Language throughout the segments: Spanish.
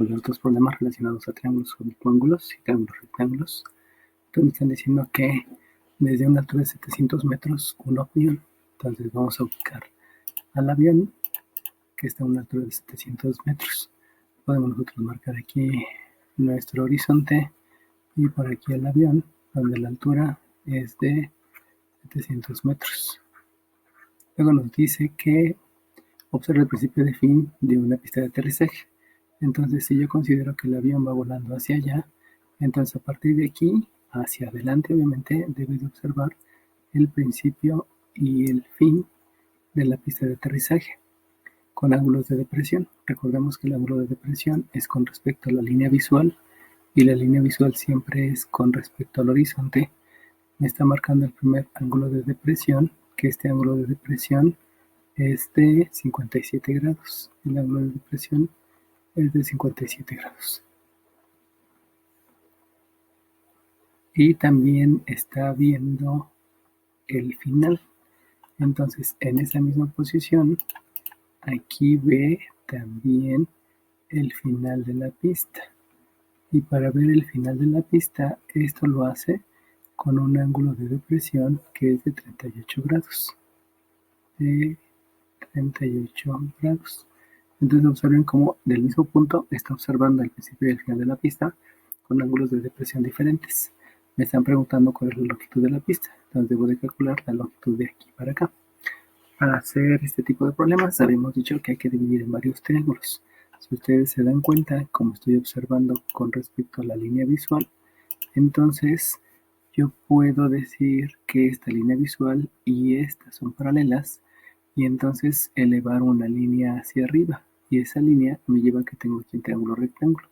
resolver otros problemas relacionados a triángulos oblicuángulos y triángulos rectángulos. Entonces me están diciendo que desde una altura de 700 metros un avión. Entonces vamos a ubicar al avión que está a una altura de 700 metros. Podemos nosotros marcar aquí nuestro horizonte y por aquí el avión, donde la altura es de 700 metros. Luego nos dice que observa el principio de fin de una pista de aterrizaje. Entonces, si yo considero que el avión va volando hacia allá, entonces a partir de aquí hacia adelante, obviamente, debe de observar el principio y el fin de la pista de aterrizaje con ángulos de depresión. Recordemos que el ángulo de depresión es con respecto a la línea visual y la línea visual siempre es con respecto al horizonte. Me está marcando el primer ángulo de depresión, que este ángulo de depresión es de 57 grados. El ángulo de depresión es de 57 grados. Y también está viendo el final. Entonces, en esa misma posición, aquí ve también el final de la pista. Y para ver el final de la pista, esto lo hace con un ángulo de depresión que es de 38 grados. De 38 grados. Entonces observen cómo del mismo punto está observando el principio y el final de la pista con ángulos de depresión diferentes. Me están preguntando cuál es la longitud de la pista. Entonces debo de calcular la longitud de aquí para acá. Para hacer este tipo de problemas habíamos dicho que hay que dividir en varios triángulos. Si ustedes se dan cuenta, como estoy observando con respecto a la línea visual, entonces yo puedo decir que esta línea visual y esta son paralelas y entonces elevar una línea hacia arriba y esa línea me lleva a que tengo aquí un triángulo rectángulo.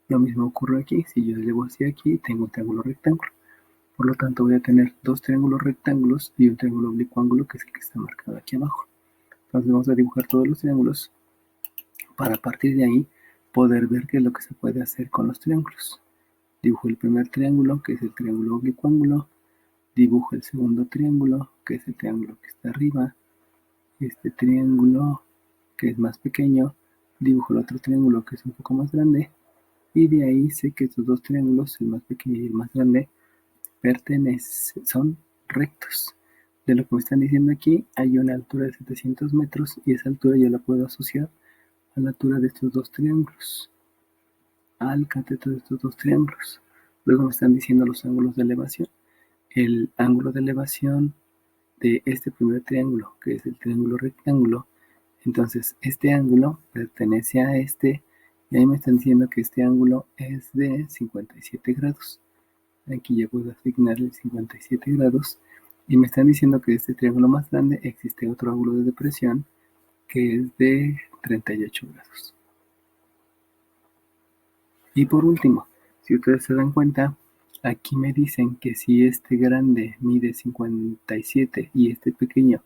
Lo mismo ocurre aquí, si yo elevo hacia aquí tengo un triángulo rectángulo. Por lo tanto voy a tener dos triángulos rectángulos y un triángulo oblicuángulo que es el que está marcado aquí abajo. Entonces vamos a dibujar todos los triángulos para a partir de ahí poder ver qué es lo que se puede hacer con los triángulos. Dibujo el primer triángulo, que es el triángulo oblicuángulo. Dibujo el segundo triángulo, que es el triángulo que está arriba. Este triángulo, que es más pequeño. Dibujo el otro triángulo, que es un poco más grande. Y de ahí sé que estos dos triángulos, el más pequeño y el más grande, son rectos. De lo que me están diciendo aquí, hay una altura de 700 metros y esa altura yo la puedo asociar a la altura de estos dos triángulos, al cateto de estos dos triángulos. Luego me están diciendo los ángulos de elevación. El ángulo de elevación de este primer triángulo, que es el triángulo rectángulo, entonces este ángulo pertenece a este, y ahí me están diciendo que este ángulo es de 57 grados. Aquí ya puedo asignarle 57 grados, y me están diciendo que de este triángulo más grande existe otro ángulo de depresión, que es de 38 grados. Y por último, si ustedes se dan cuenta, aquí me dicen que si este grande mide 57 y este pequeño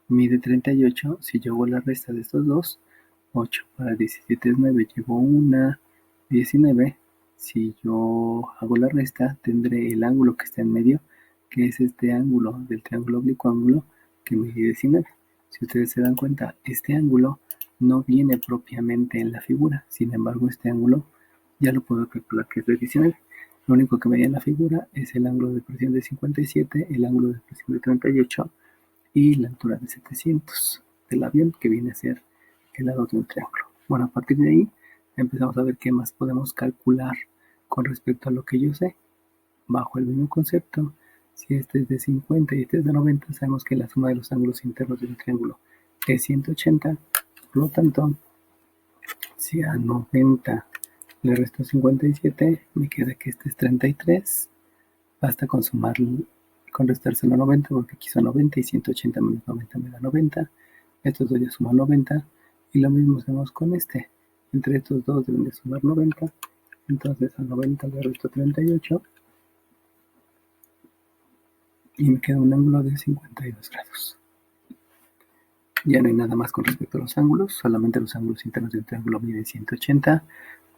mide 38, si yo hago la resta de estos dos, 8 para 17 es 9, llevo una 19. Si yo hago la resta, tendré el ángulo que está en medio, que es este ángulo del triángulo oblicuángulo, que mide 19. Si ustedes se dan cuenta, este ángulo no viene propiamente en la figura, sin embargo este ángulo ya lo puedo calcular que es de 19. Lo único que me da en la figura es el ángulo de presión de 57, el ángulo de presión de 38 y la altura de 700 del avión, que viene a ser el lado de un triángulo. Bueno, a partir de ahí empezamos a ver qué más podemos calcular con respecto a lo que yo sé. Bajo el mismo concepto, si este es de 50 y este es de 90, sabemos que la suma de los ángulos internos del triángulo es 180. Por lo tanto, si a 90 le resto 57, me queda que este es 33. Basta con sumar, con restárselo a 90, porque aquí son 90 y 180 menos 90 me da 90. Estos dos ya suman 90. Y lo mismo hacemos con este. Entre estos dos deben de sumar 90. Entonces a 90 le resto 38. Y me queda un ángulo de 52 grados. Ya no hay nada más con respecto a los ángulos. Solamente los ángulos internos del triángulo miden 180.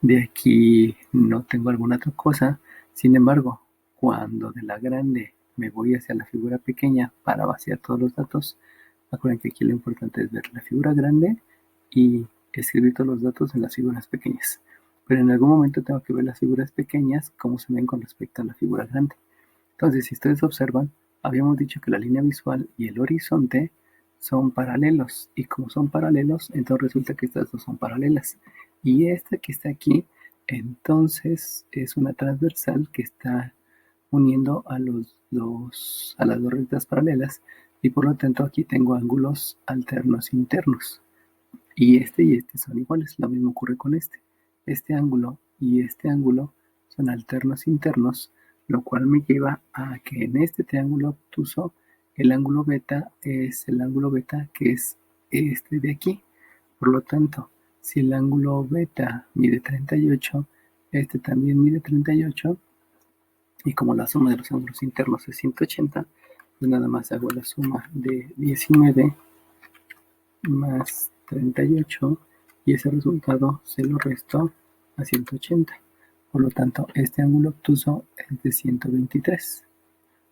De aquí no tengo alguna otra cosa. Sin embargo, cuando de la grande me voy hacia la figura pequeña para vaciar todos los datos, acuérdense que aquí lo importante es ver la figura grande y escribir todos los datos en las figuras pequeñas. pero en algún momento tengo que ver las figuras pequeñas cómo se ven con respecto a la figura grande. Entonces, si ustedes observan, habíamos dicho que la línea visual y el horizonte son paralelos, y como son paralelos, entonces resulta que estas dos son paralelas. Y esta que está aquí, entonces es una transversal que está uniendo a las dos rectas paralelas, y por lo tanto aquí tengo ángulos alternos internos. Y este son iguales. Lo mismo ocurre con este. Este ángulo y este ángulo son alternos internos, lo cual me lleva a que en este triángulo obtuso el ángulo beta es el ángulo beta que es este de aquí. Por lo tanto, si el ángulo beta mide 38, este también mide 38, y como la suma de los ángulos internos es 180, pues nada más hago la suma de 19 más 38, y ese resultado se lo resto a 180. Por lo tanto, este ángulo obtuso es de 123.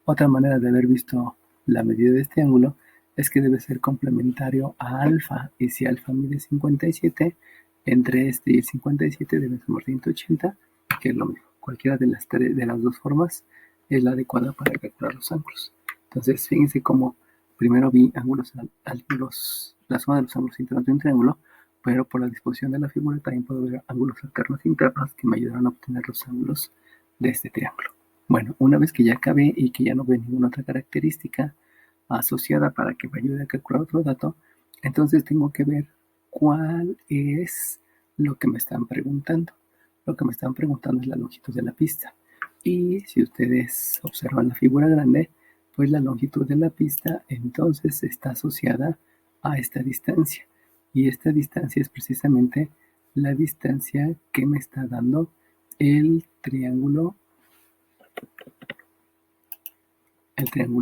Otra manera de haber visto la medida de este ángulo es que debe ser complementario a alfa, y si alfa mide 57, entre este y el 57 debe sumar 180, que es lo mismo. Cualquiera de las dos formas es la adecuada para calcular los ángulos. Entonces, fíjense cómo primero vi la suma de los ángulos internos de un triángulo, pero por la disposición de la figura también puedo ver ángulos alternos internos que me ayudaron a obtener los ángulos de este triángulo. Bueno, una vez que ya acabé y que ya no veo ninguna otra característica asociada para que me ayude a calcular otro dato, entonces tengo que ver cuál es lo que me están preguntando. Lo que me están preguntando es la longitud de la pista. Y si ustedes observan la figura grande, pues la longitud de la pista entonces está asociada a esta distancia. Y esta distancia es precisamente la distancia que me está dando el triángulo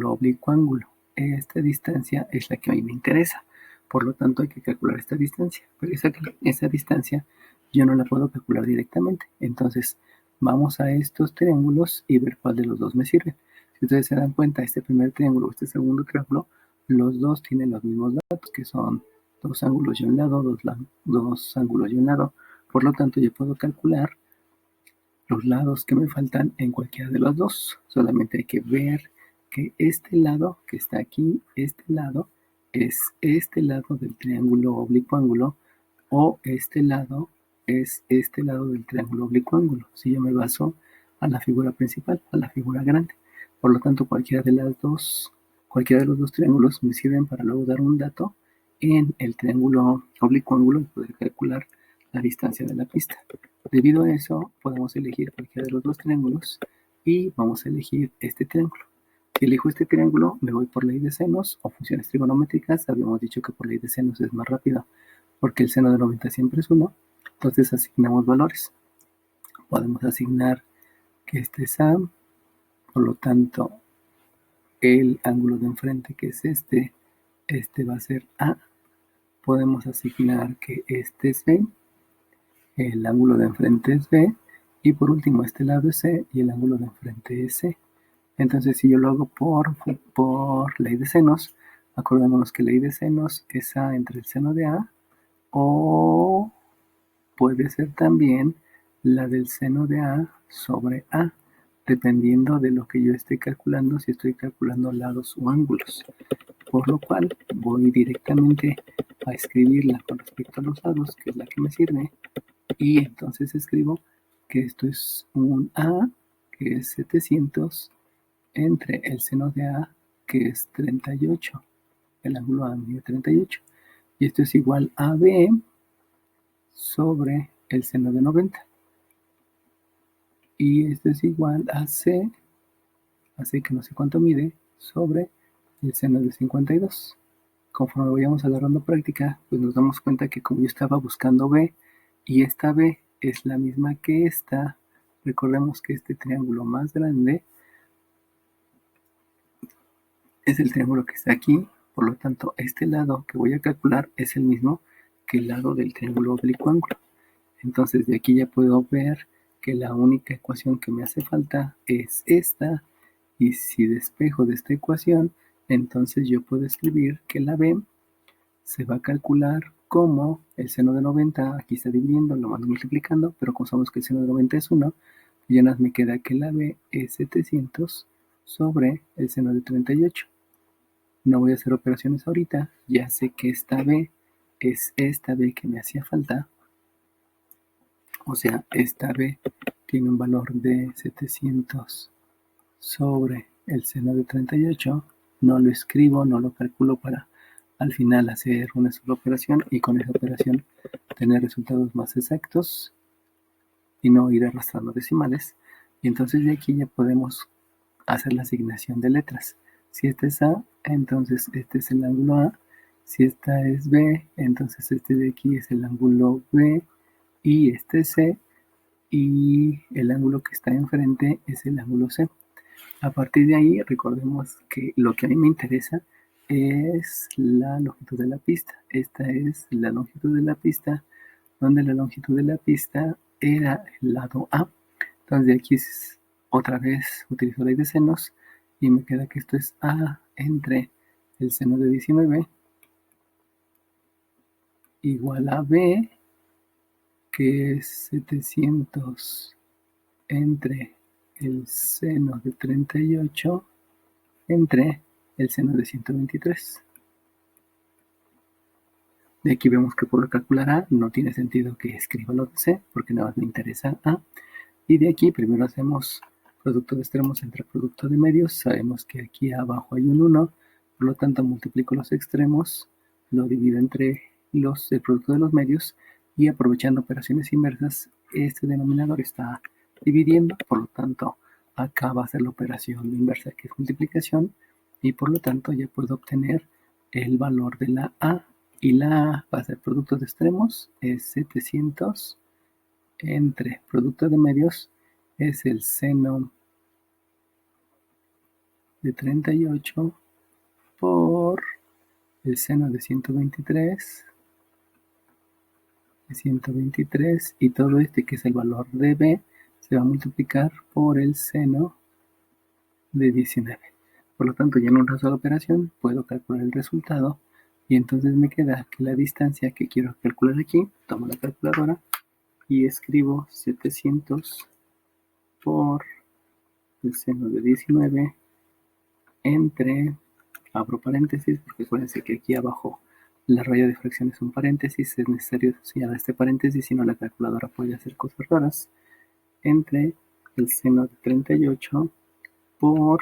oblicuo ángulo. Esta distancia es la que a mí me interesa. Por lo tanto, hay que calcular esta distancia. Pero esa distancia yo no la puedo calcular directamente. Entonces, vamos a estos triángulos y ver cuál de los dos me sirve. Si ustedes se dan cuenta, este primer triángulo, este segundo triángulo, los dos tienen los mismos datos, que son dos ángulos y un lado, dos ángulos y un lado. Por lo tanto, yo puedo calcular los lados que me faltan en cualquiera de los dos. Solamente hay que ver que este lado que está aquí, este lado, es este lado del triángulo oblicuo ángulo, o este lado es este lado del triángulo oblicuo ángulo, si yo me baso a la figura principal, a la figura grande. Por lo tanto, cualquiera de los dos triángulos me sirven para luego dar un dato en el triángulo oblicuo ángulo y poder calcular la distancia de la pista. Debido a eso, podemos elegir cualquiera de los dos triángulos y vamos a elegir este triángulo. Si elijo este triángulo, me voy por ley de senos o funciones trigonométricas. Habíamos dicho que por ley de senos es más rápido porque el seno de 90 siempre es 1. Entonces asignamos valores. Podemos asignar que este es A, por lo tanto, el ángulo de enfrente, que es este va a ser A. Podemos asignar que este es B, el ángulo de enfrente es B, y por último este lado es C y el ángulo de enfrente es C. Entonces, si yo lo hago por ley de senos, acordémonos que ley de senos es A entre el seno de A, o puede ser también la del seno de A sobre A, dependiendo de lo que yo esté calculando, si estoy calculando lados o ángulos. Por lo cual voy directamente a escribirla con respecto a los lados, que es la que me sirve, y entonces escribo que esto es un A, que es 700, entre el seno de A, que es 38. El ángulo A mide 38. Y esto es igual a B sobre el seno de 90. Y esto es igual a C, así que no sé cuánto mide, sobre el seno de 52. Conforme vayamos agarrando práctica, pues nos damos cuenta que como yo estaba buscando B, y esta B es la misma que esta, recordemos que este triángulo más grande es el triángulo que está aquí. Por lo tanto, este lado que voy a calcular es el mismo que el lado del triángulo oblicuo ángulo. Entonces, de aquí ya puedo ver que la única ecuación que me hace falta es esta. Y si despejo de esta ecuación, entonces yo puedo escribir que la B se va a calcular como el seno de 90 aquí está dividiendo, lo mando multiplicando, pero como sabemos que el seno de 90 es 1, ya nada más me queda que la b es 700 sobre el seno de 38. No voy a hacer operaciones ahorita, ya sé que esta b es esta b que me hacía falta, o sea, esta b tiene un valor de 700 sobre el seno de 38, no lo escribo, no lo calculo para al final hacer una sola operación y con esa operación tener resultados más exactos y no ir arrastrando decimales. Y entonces de aquí ya podemos hacer la asignación de letras. Si esta es A, entonces este es el ángulo A. Si esta es B, entonces este de aquí es el ángulo B y este es C. Y el ángulo que está enfrente es el ángulo C. A partir de ahí, recordemos que lo que a mí me interesa es la longitud de la pista. Esta es la longitud de la pista, donde la longitud de la pista era el lado A. Entonces de aquí otra vez utilizo la ley de senos y me queda que esto es A entre el seno de 19 igual a B, que es 700 entre el seno de 38 entre el seno de 123. De aquí vemos que por calcular A no tiene sentido que escriba lo de C, porque nada más me interesa A. Y de aquí primero hacemos producto de extremos entre producto de medios. Sabemos que aquí abajo hay un 1, por lo tanto multiplico los extremos, lo divido entre el producto de los medios y aprovechando operaciones inversas, este denominador está dividiendo, por lo tanto acá va a ser la operación inversa que es multiplicación y por lo tanto ya puedo obtener el valor de la A y la A va a ser producto de extremos, es 700 entre producto de medios es el seno de 38 por el seno de 123 y todo este que es el valor de B se va a multiplicar por el seno de 19. Por lo tanto, ya en una sola operación puedo calcular el resultado y entonces me queda que la distancia que quiero calcular aquí, tomo la calculadora y escribo 700 por el seno de 19 entre, abro paréntesis, porque acuérdense que aquí abajo la raya de fracción es un paréntesis, es necesario señalar este paréntesis, si no la calculadora puede hacer cosas raras, entre el seno de 38 por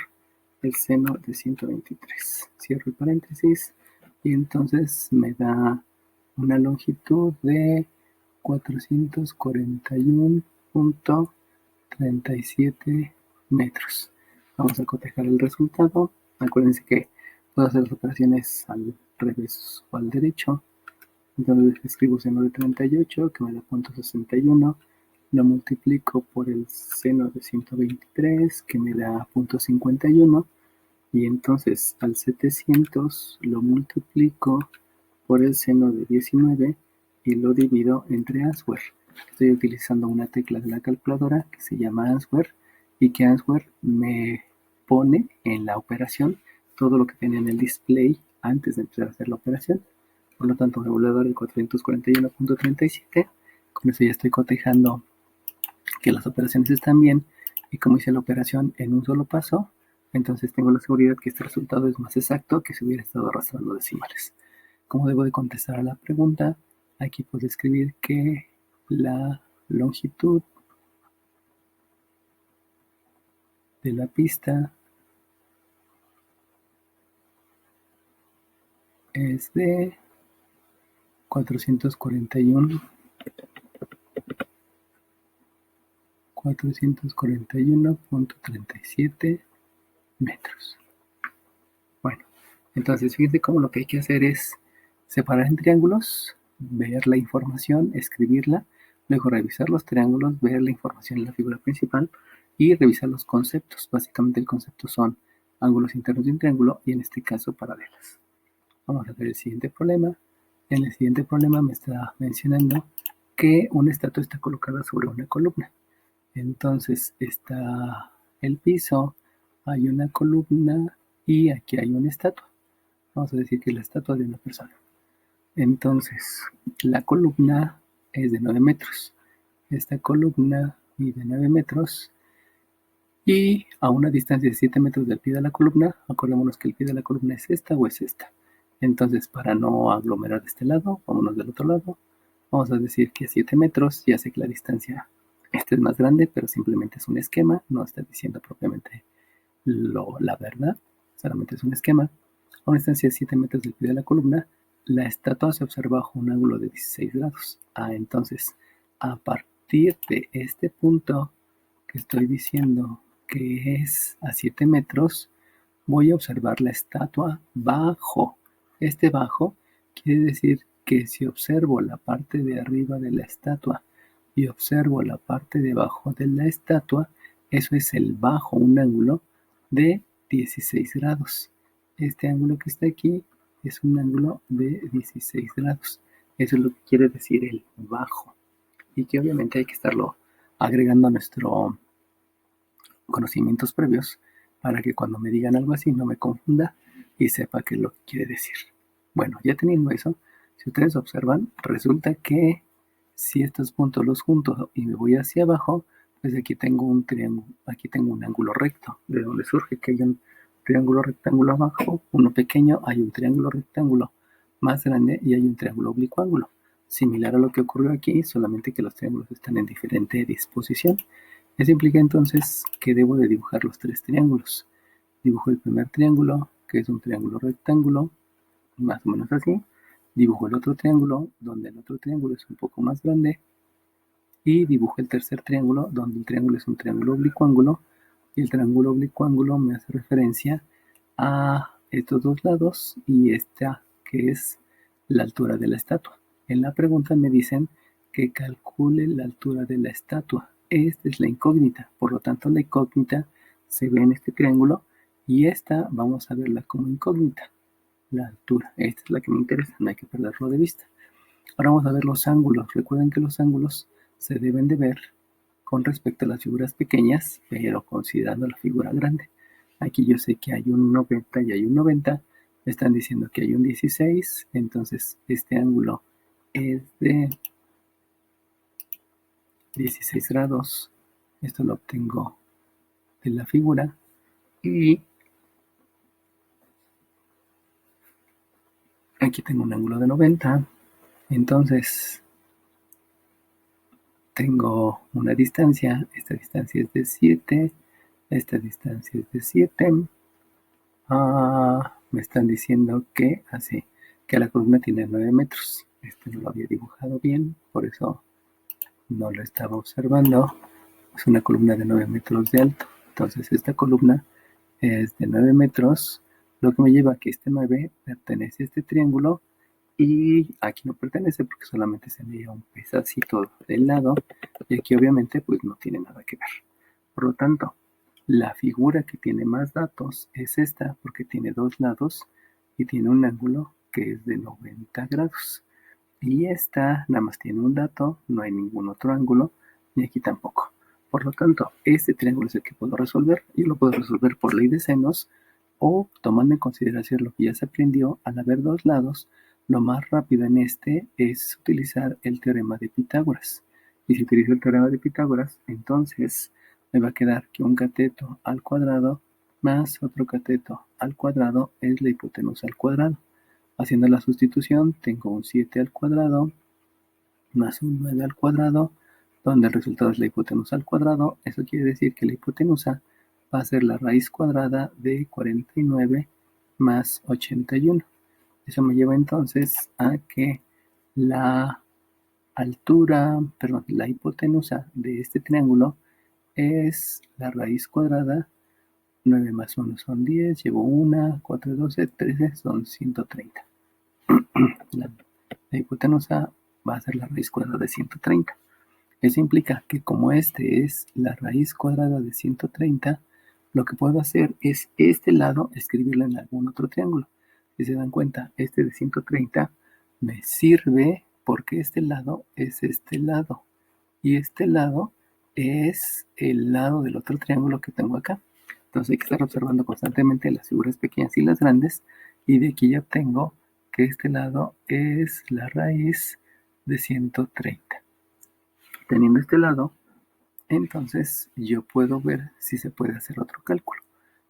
el seno de 123. Cierro el paréntesis y entonces me da una longitud de 441.37 metros. Vamos a cotejar el resultado. Acuérdense que puedo hacer las operaciones al revés o al derecho. Entonces escribo seno de 38 que me da 0.61. Lo multiplico por el seno de 123 que me da 0.51. Y entonces al 700 lo multiplico por el seno de 19 y lo divido entre answer. Estoy utilizando una tecla de la calculadora que se llama answer y que answer me pone en la operación todo lo que tenía en el display antes de empezar a hacer la operación. Por lo tanto, me voy a dar el 441.37. Con eso ya estoy cotejando que las operaciones están bien y como hice la operación en un solo paso, entonces tengo la seguridad que este resultado es más exacto que si hubiera estado arrastrando decimales. ¿Cómo debo de contestar a la pregunta? Aquí puedo escribir que la longitud de la pista es de 441.37 metros. Bueno, entonces fíjense cómo lo que hay que hacer es separar en triángulos, ver la información, escribirla, luego revisar los triángulos, ver la información en la figura principal y revisar los conceptos. Básicamente el concepto son ángulos internos de un triángulo y en este caso paralelas. Vamos a ver el siguiente problema. En el siguiente problema me está mencionando que una estatua está colocada sobre una columna. Entonces está el piso, hay una columna y aquí hay una estatua. Vamos a decir que es la estatua de una persona. Entonces, la columna es de 9 metros. Esta columna mide 9 metros y a una distancia de 7 metros del pie de la columna, acordémonos que el pie de la columna es esta o es esta. Entonces, para no aglomerar de este lado, vámonos del otro lado. Vamos a decir que a 7 metros, ya sé que la distancia esta es más grande, pero simplemente es un esquema, no está diciendo propiamente la verdad, solamente es un esquema. A una distancia de 7 metros del pie de la columna, la estatua se observa bajo un ángulo de 16 grados. Entonces, a partir de este punto que estoy diciendo que es a 7 metros, voy a observar la estatua bajo. Este bajo quiere decir que si observo la parte de arriba de la estatua y observo la parte de abajo de la estatua, eso es el bajo, un ángulo de 16 grados. Este ángulo que está aquí es un ángulo de 16 grados. Eso es lo que quiere decir el bajo. Y que obviamente hay que estarlo agregando a nuestros conocimientos previos para que cuando me digan algo así no me confunda y sepa qué es lo que quiere decir. Bueno, ya teniendo eso, si ustedes observan, resulta que si estos puntos los junto y me voy hacia abajo, pues aquí tengo un triángulo, aquí tengo un ángulo recto, de donde surge que hay un triángulo rectángulo abajo, uno pequeño, hay un triángulo rectángulo más grande y hay un triángulo oblicuángulo. Similar a lo que ocurrió aquí, solamente que los triángulos están en diferente disposición. Eso implica entonces que debo de dibujar los tres triángulos. Dibujo el primer triángulo, que es un triángulo rectángulo, más o menos así. Dibujo el otro triángulo, donde el otro triángulo es un poco más grande. Y dibujo el tercer triángulo, donde el triángulo es un triángulo oblicuángulo. Y el triángulo oblicuángulo me hace referencia a estos dos lados y esta que es la altura de la estatua. En la pregunta me dicen que calcule la altura de la estatua. Esta es la incógnita, por lo tanto la incógnita se ve en este triángulo y esta vamos a verla como incógnita, la altura. Esta es la que me interesa, no hay que perderlo de vista. Ahora vamos a ver los ángulos. Recuerden que los ángulos se deben de ver con respecto a las figuras pequeñas, pero considerando la figura grande. Aquí yo sé que hay un 90 y hay un 90. Me están diciendo que hay un 16. Entonces este ángulo es de 16 grados. Esto lo obtengo de la figura. Y aquí tengo un ángulo de 90. Entonces tengo una distancia. Esta distancia es de 7. Esta distancia es de 7. Me están diciendo que así, que la columna tiene 9 metros. Este no lo había dibujado bien, por eso no lo estaba observando. Es una columna de 9 metros de alto. Entonces esta columna es de 9 metros, lo que me lleva a que este 9 pertenece a este triángulo y aquí no pertenece porque solamente se me lleva un pedacito del lado y aquí obviamente pues no tiene nada que ver. Por lo tanto, la figura que tiene más datos es esta porque tiene dos lados y tiene un ángulo que es de 90 grados. Y esta nada más tiene un dato, no hay ningún otro ángulo, ni aquí tampoco. Por lo tanto, este triángulo es el que puedo resolver. Yo lo puedo resolver por ley de senos o tomando en consideración lo que ya se aprendió, al haber dos lados, lo más rápido en este es utilizar el teorema de Pitágoras. Y si utilizo el teorema de Pitágoras, entonces me va a quedar que un cateto al cuadrado más otro cateto al cuadrado es la hipotenusa al cuadrado. Haciendo la sustitución, tengo un 7 al cuadrado más un 9 al cuadrado, donde el resultado es la hipotenusa al cuadrado. Eso quiere decir que la hipotenusa va a ser la raíz cuadrada de 49 más 81. Eso me lleva entonces a que la altura, perdón, la hipotenusa de este triángulo es la raíz cuadrada. 9 más 1 son 10, llevo 1, 4, 12, 13, son 130. La hipotenusa va a ser la raíz cuadrada de 130. Eso implica que como este es la raíz cuadrada de 130, lo que puedo hacer es este lado escribirlo en algún otro triángulo. Si se dan cuenta, este de 130 me sirve porque este lado es este lado. Y este lado es el lado del otro triángulo que tengo acá. Entonces hay que estar observando constantemente las figuras pequeñas y las grandes. Y de aquí ya obtengo que este lado es la raíz de 130. Teniendo este lado, entonces yo puedo ver si se puede hacer otro cálculo.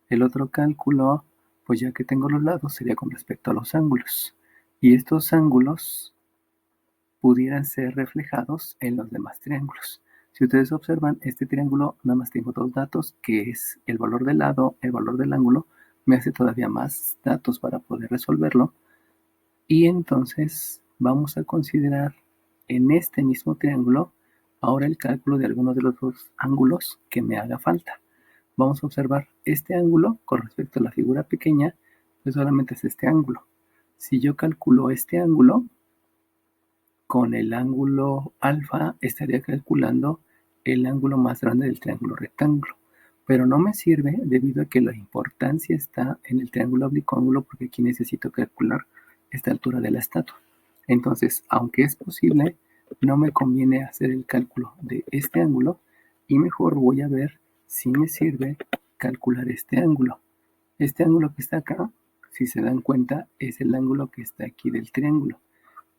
El otro cálculo, pues ya que tengo los lados, sería con respecto a los ángulos. Y estos ángulos pudieran ser reflejados en los demás triángulos. Si ustedes observan, este triángulo nada más tengo dos datos, que es el valor del lado, el valor del ángulo. Me hace todavía más datos para poder resolverlo. Y entonces vamos a considerar en este mismo triángulo ahora el cálculo de alguno de los dos ángulos que me haga falta. Vamos a observar este ángulo con respecto a la figura pequeña, pues solamente es este ángulo. Si yo calculo este ángulo, con el ángulo alfa estaría calculando el ángulo más grande del triángulo rectángulo. Pero no me sirve debido a que la importancia está en el triángulo oblicuo ángulo, porque aquí necesito calcular esta altura de la estatua. Entonces, aunque es posible, no me conviene hacer el cálculo de este ángulo y mejor voy a ver si me sirve calcular este ángulo. Este ángulo que está acá, si se dan cuenta, es el ángulo que está aquí del triángulo.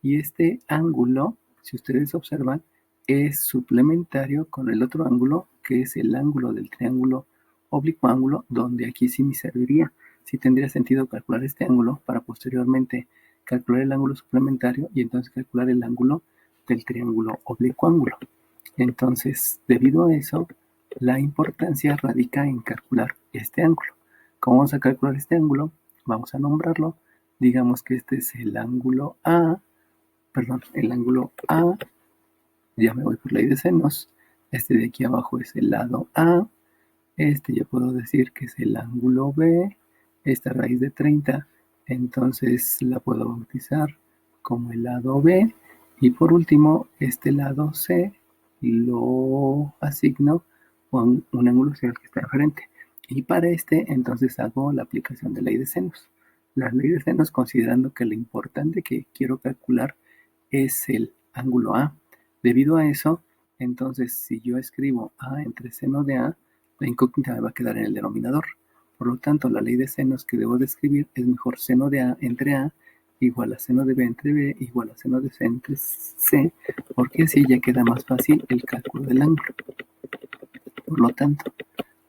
Y este ángulo, si ustedes observan, es suplementario con el otro ángulo, que es el ángulo del triángulo oblicuo ángulo, donde aquí sí me serviría. Sí tendría sentido calcular este ángulo para posteriormente calcular el ángulo suplementario y entonces calcular el ángulo del triángulo oblicuo ángulo. Entonces, debido a eso, la importancia radica en calcular este ángulo. ¿Cómo vamos a calcular este ángulo? Vamos a nombrarlo. Digamos que este es el ángulo A, el ángulo A, ya me voy por ley de senos, este de aquí abajo es el lado A, este ya puedo decir que es el ángulo B, esta raíz de 30, entonces la puedo bautizar como el lado B, y por último, este lado C lo asigno con un ángulo que está enfrente. Y para este, entonces hago la aplicación de ley de senos. La ley de senos, considerando que lo importante que quiero calcular es el ángulo A. Debido a eso, entonces si yo escribo A entre seno de A, la incógnita me va a quedar en el denominador. Por lo tanto, la ley de senos que debo de escribir es mejor seno de A entre A igual a seno de B entre B igual a seno de C entre C, porque así ya queda más fácil el cálculo del ángulo. Por lo tanto,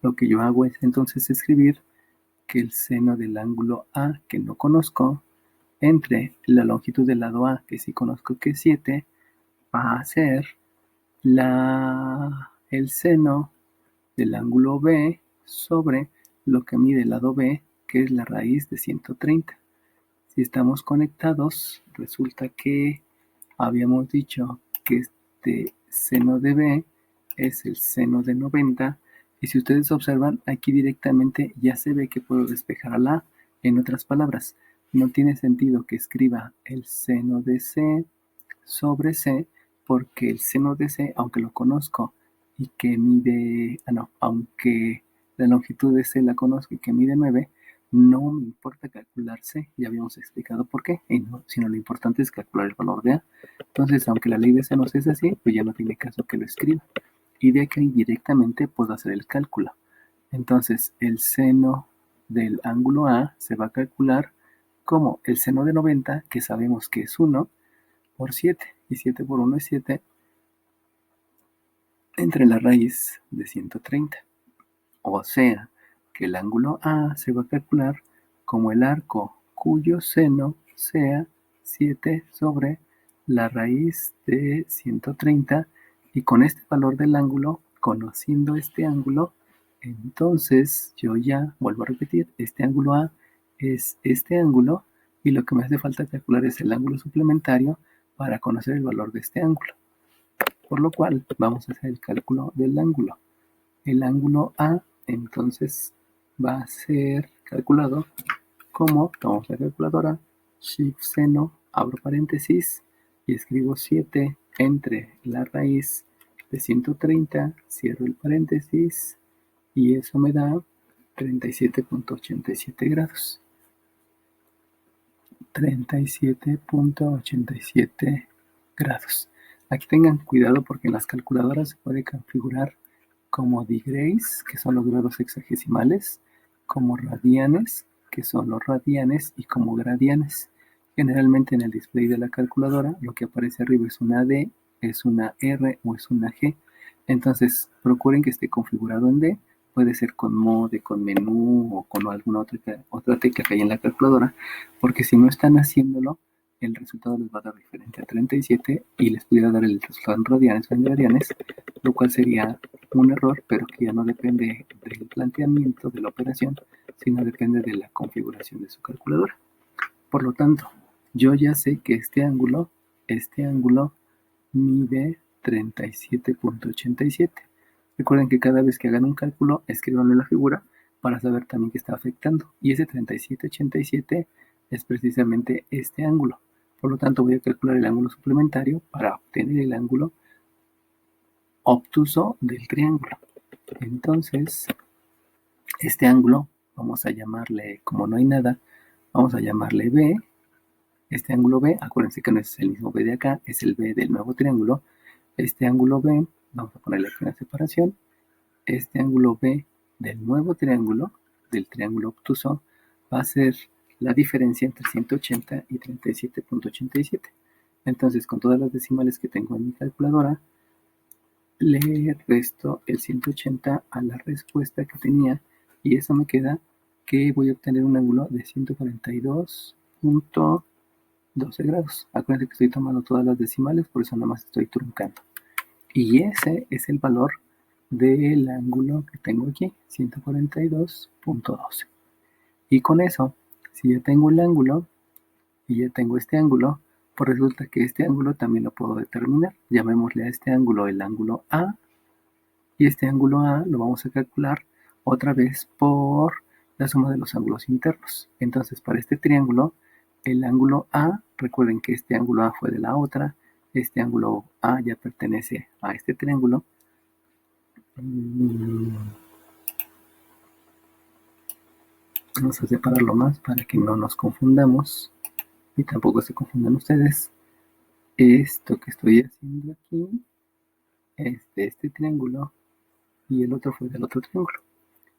lo que yo hago es entonces escribir que el seno del ángulo A, que no conozco, entre la longitud del lado A, que sí conozco que es 7, va a ser el seno del ángulo B sobre lo que mide el lado B, que es la raíz de 130. Si estamos conectados, resulta que habíamos dicho que este seno de B es el seno de 90, y si ustedes observan, aquí directamente ya se ve que puedo despejar a la A. En otras palabras, no tiene sentido que escriba el seno de C sobre C, porque el seno de C, aunque lo conozco y que mide, aunque la longitud de C la conozco y que mide 9, no me importa calcular C, ya habíamos explicado por qué, sino lo importante es calcular el valor de A. Entonces, aunque la ley de senos es así, pues ya no tiene caso que lo escriba. Y de aquí directamente puedo hacer el cálculo. Entonces, el seno del ángulo A se va a calcular como el seno de 90, que sabemos que es 1, por 7, y 7 por 1 es 7, entre la raíz de 130. O sea, que el ángulo A se va a calcular como el arco cuyo seno sea 7 sobre la raíz de 130, y con este valor del ángulo, conociendo este ángulo, entonces yo ya vuelvo a repetir, este ángulo A es este ángulo, y lo que me hace falta calcular es el ángulo suplementario para conocer el valor de este ángulo. Por lo cual vamos a hacer el cálculo del ángulo. El ángulo A entonces va a ser calculado como, tomamos la calculadora, shift seno, abro paréntesis y escribo 7 entre la raíz de 130, cierro el paréntesis y eso me da 37.87 grados. 37.87 grados. Aquí tengan cuidado porque en las calculadoras se puede configurar como degrees, que son los grados sexagesimales, como radianes, que son los radianes, y como gradianes. Generalmente en el display de la calculadora lo que aparece arriba es una D, es una R o es una G. Entonces procuren que esté configurado en D. Puede ser con mode, con menú o con alguna otra tecla que hay en la calculadora, porque si no están haciéndolo, el resultado les va a dar diferente a 37 y les pudiera dar el resultado en radianes o en radianes, lo cual sería un error, pero que ya no depende del planteamiento de la operación, sino depende de la configuración de su calculadora. Por lo tanto, yo ya sé que este ángulo mide 37.87. Recuerden que cada vez que hagan un cálculo, escríbanlo en la figura para saber también qué está afectando. Y ese 37.87 es precisamente este ángulo. Por lo tanto, voy a calcular el ángulo suplementario para obtener el ángulo obtuso del triángulo. Entonces, este ángulo, vamos a llamarle, como no hay nada, vamos a llamarle B. Este ángulo B, acuérdense que no es el mismo B de acá, es el B del nuevo triángulo. Este ángulo B, vamos a ponerle aquí una separación. Este ángulo B del nuevo triángulo, del triángulo obtuso, va a ser la diferencia entre 180 y 37.87. Entonces, con todas las decimales que tengo en mi calculadora, le resto el 180 a la respuesta que tenía y eso me queda que voy a obtener un ángulo de 142.12 grados. Acuérdense que estoy tomando todas las decimales, por eso nada más estoy truncando. Y ese es el valor del ángulo que tengo aquí, 142.12. Y con eso, si ya tengo el ángulo y ya tengo este ángulo, pues resulta que este ángulo también lo puedo determinar. Llamémosle a este ángulo el ángulo A. Y este ángulo A lo vamos a calcular otra vez por la suma de los ángulos internos. Entonces, para este triángulo, el ángulo A, recuerden que este ángulo A fue de la otra, este ángulo A ya pertenece a este triángulo. Vamos a separarlo más para que no nos confundamos y tampoco se confundan ustedes. Esto que estoy haciendo aquí es de este triángulo y el otro fue del otro triángulo.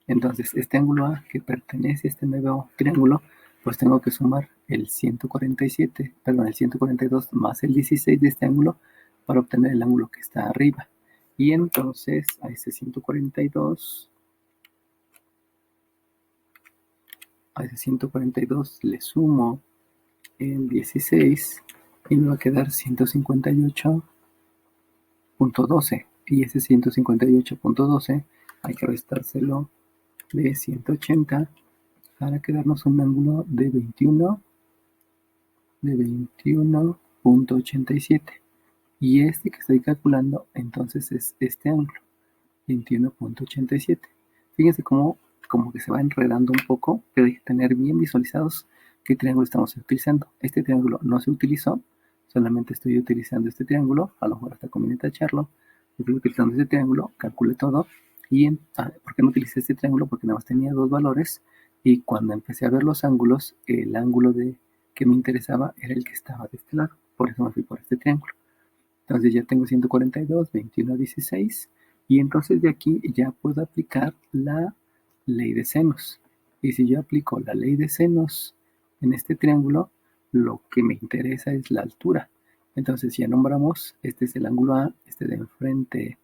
Entonces, este ángulo A que pertenece a este nuevo triángulo, pues tengo que sumar el 142 más el 16 de este ángulo para obtener el ángulo que está arriba. Y entonces a ese 142, le sumo el 16 y me va a quedar 158.12. Y ese 158.12 hay que restárselo de 180 para quedarnos un ángulo de 21.87. Y este que estoy calculando entonces es este ángulo, 21.87. Fíjense cómo como que se va enredando un poco, pero hay que tener bien visualizados qué triángulo estamos utilizando. Este triángulo no se utilizó, solamente estoy utilizando este triángulo, a lo mejor hasta conviene tacharlo. Estoy utilizando este triángulo, calculé todo. ¿Y por qué no utilicé este triángulo? Porque nada más tenía dos valores y cuando empecé a ver los ángulos, el ángulo que me interesaba era el que estaba de este lado. Por eso me fui por este triángulo. Entonces ya tengo 142, 21, 16 y entonces de aquí ya puedo aplicar la ley de senos. Y si yo aplico la ley de senos en este triángulo, lo que me interesa es la altura. Entonces ya nombramos, este es el ángulo A, este de enfrente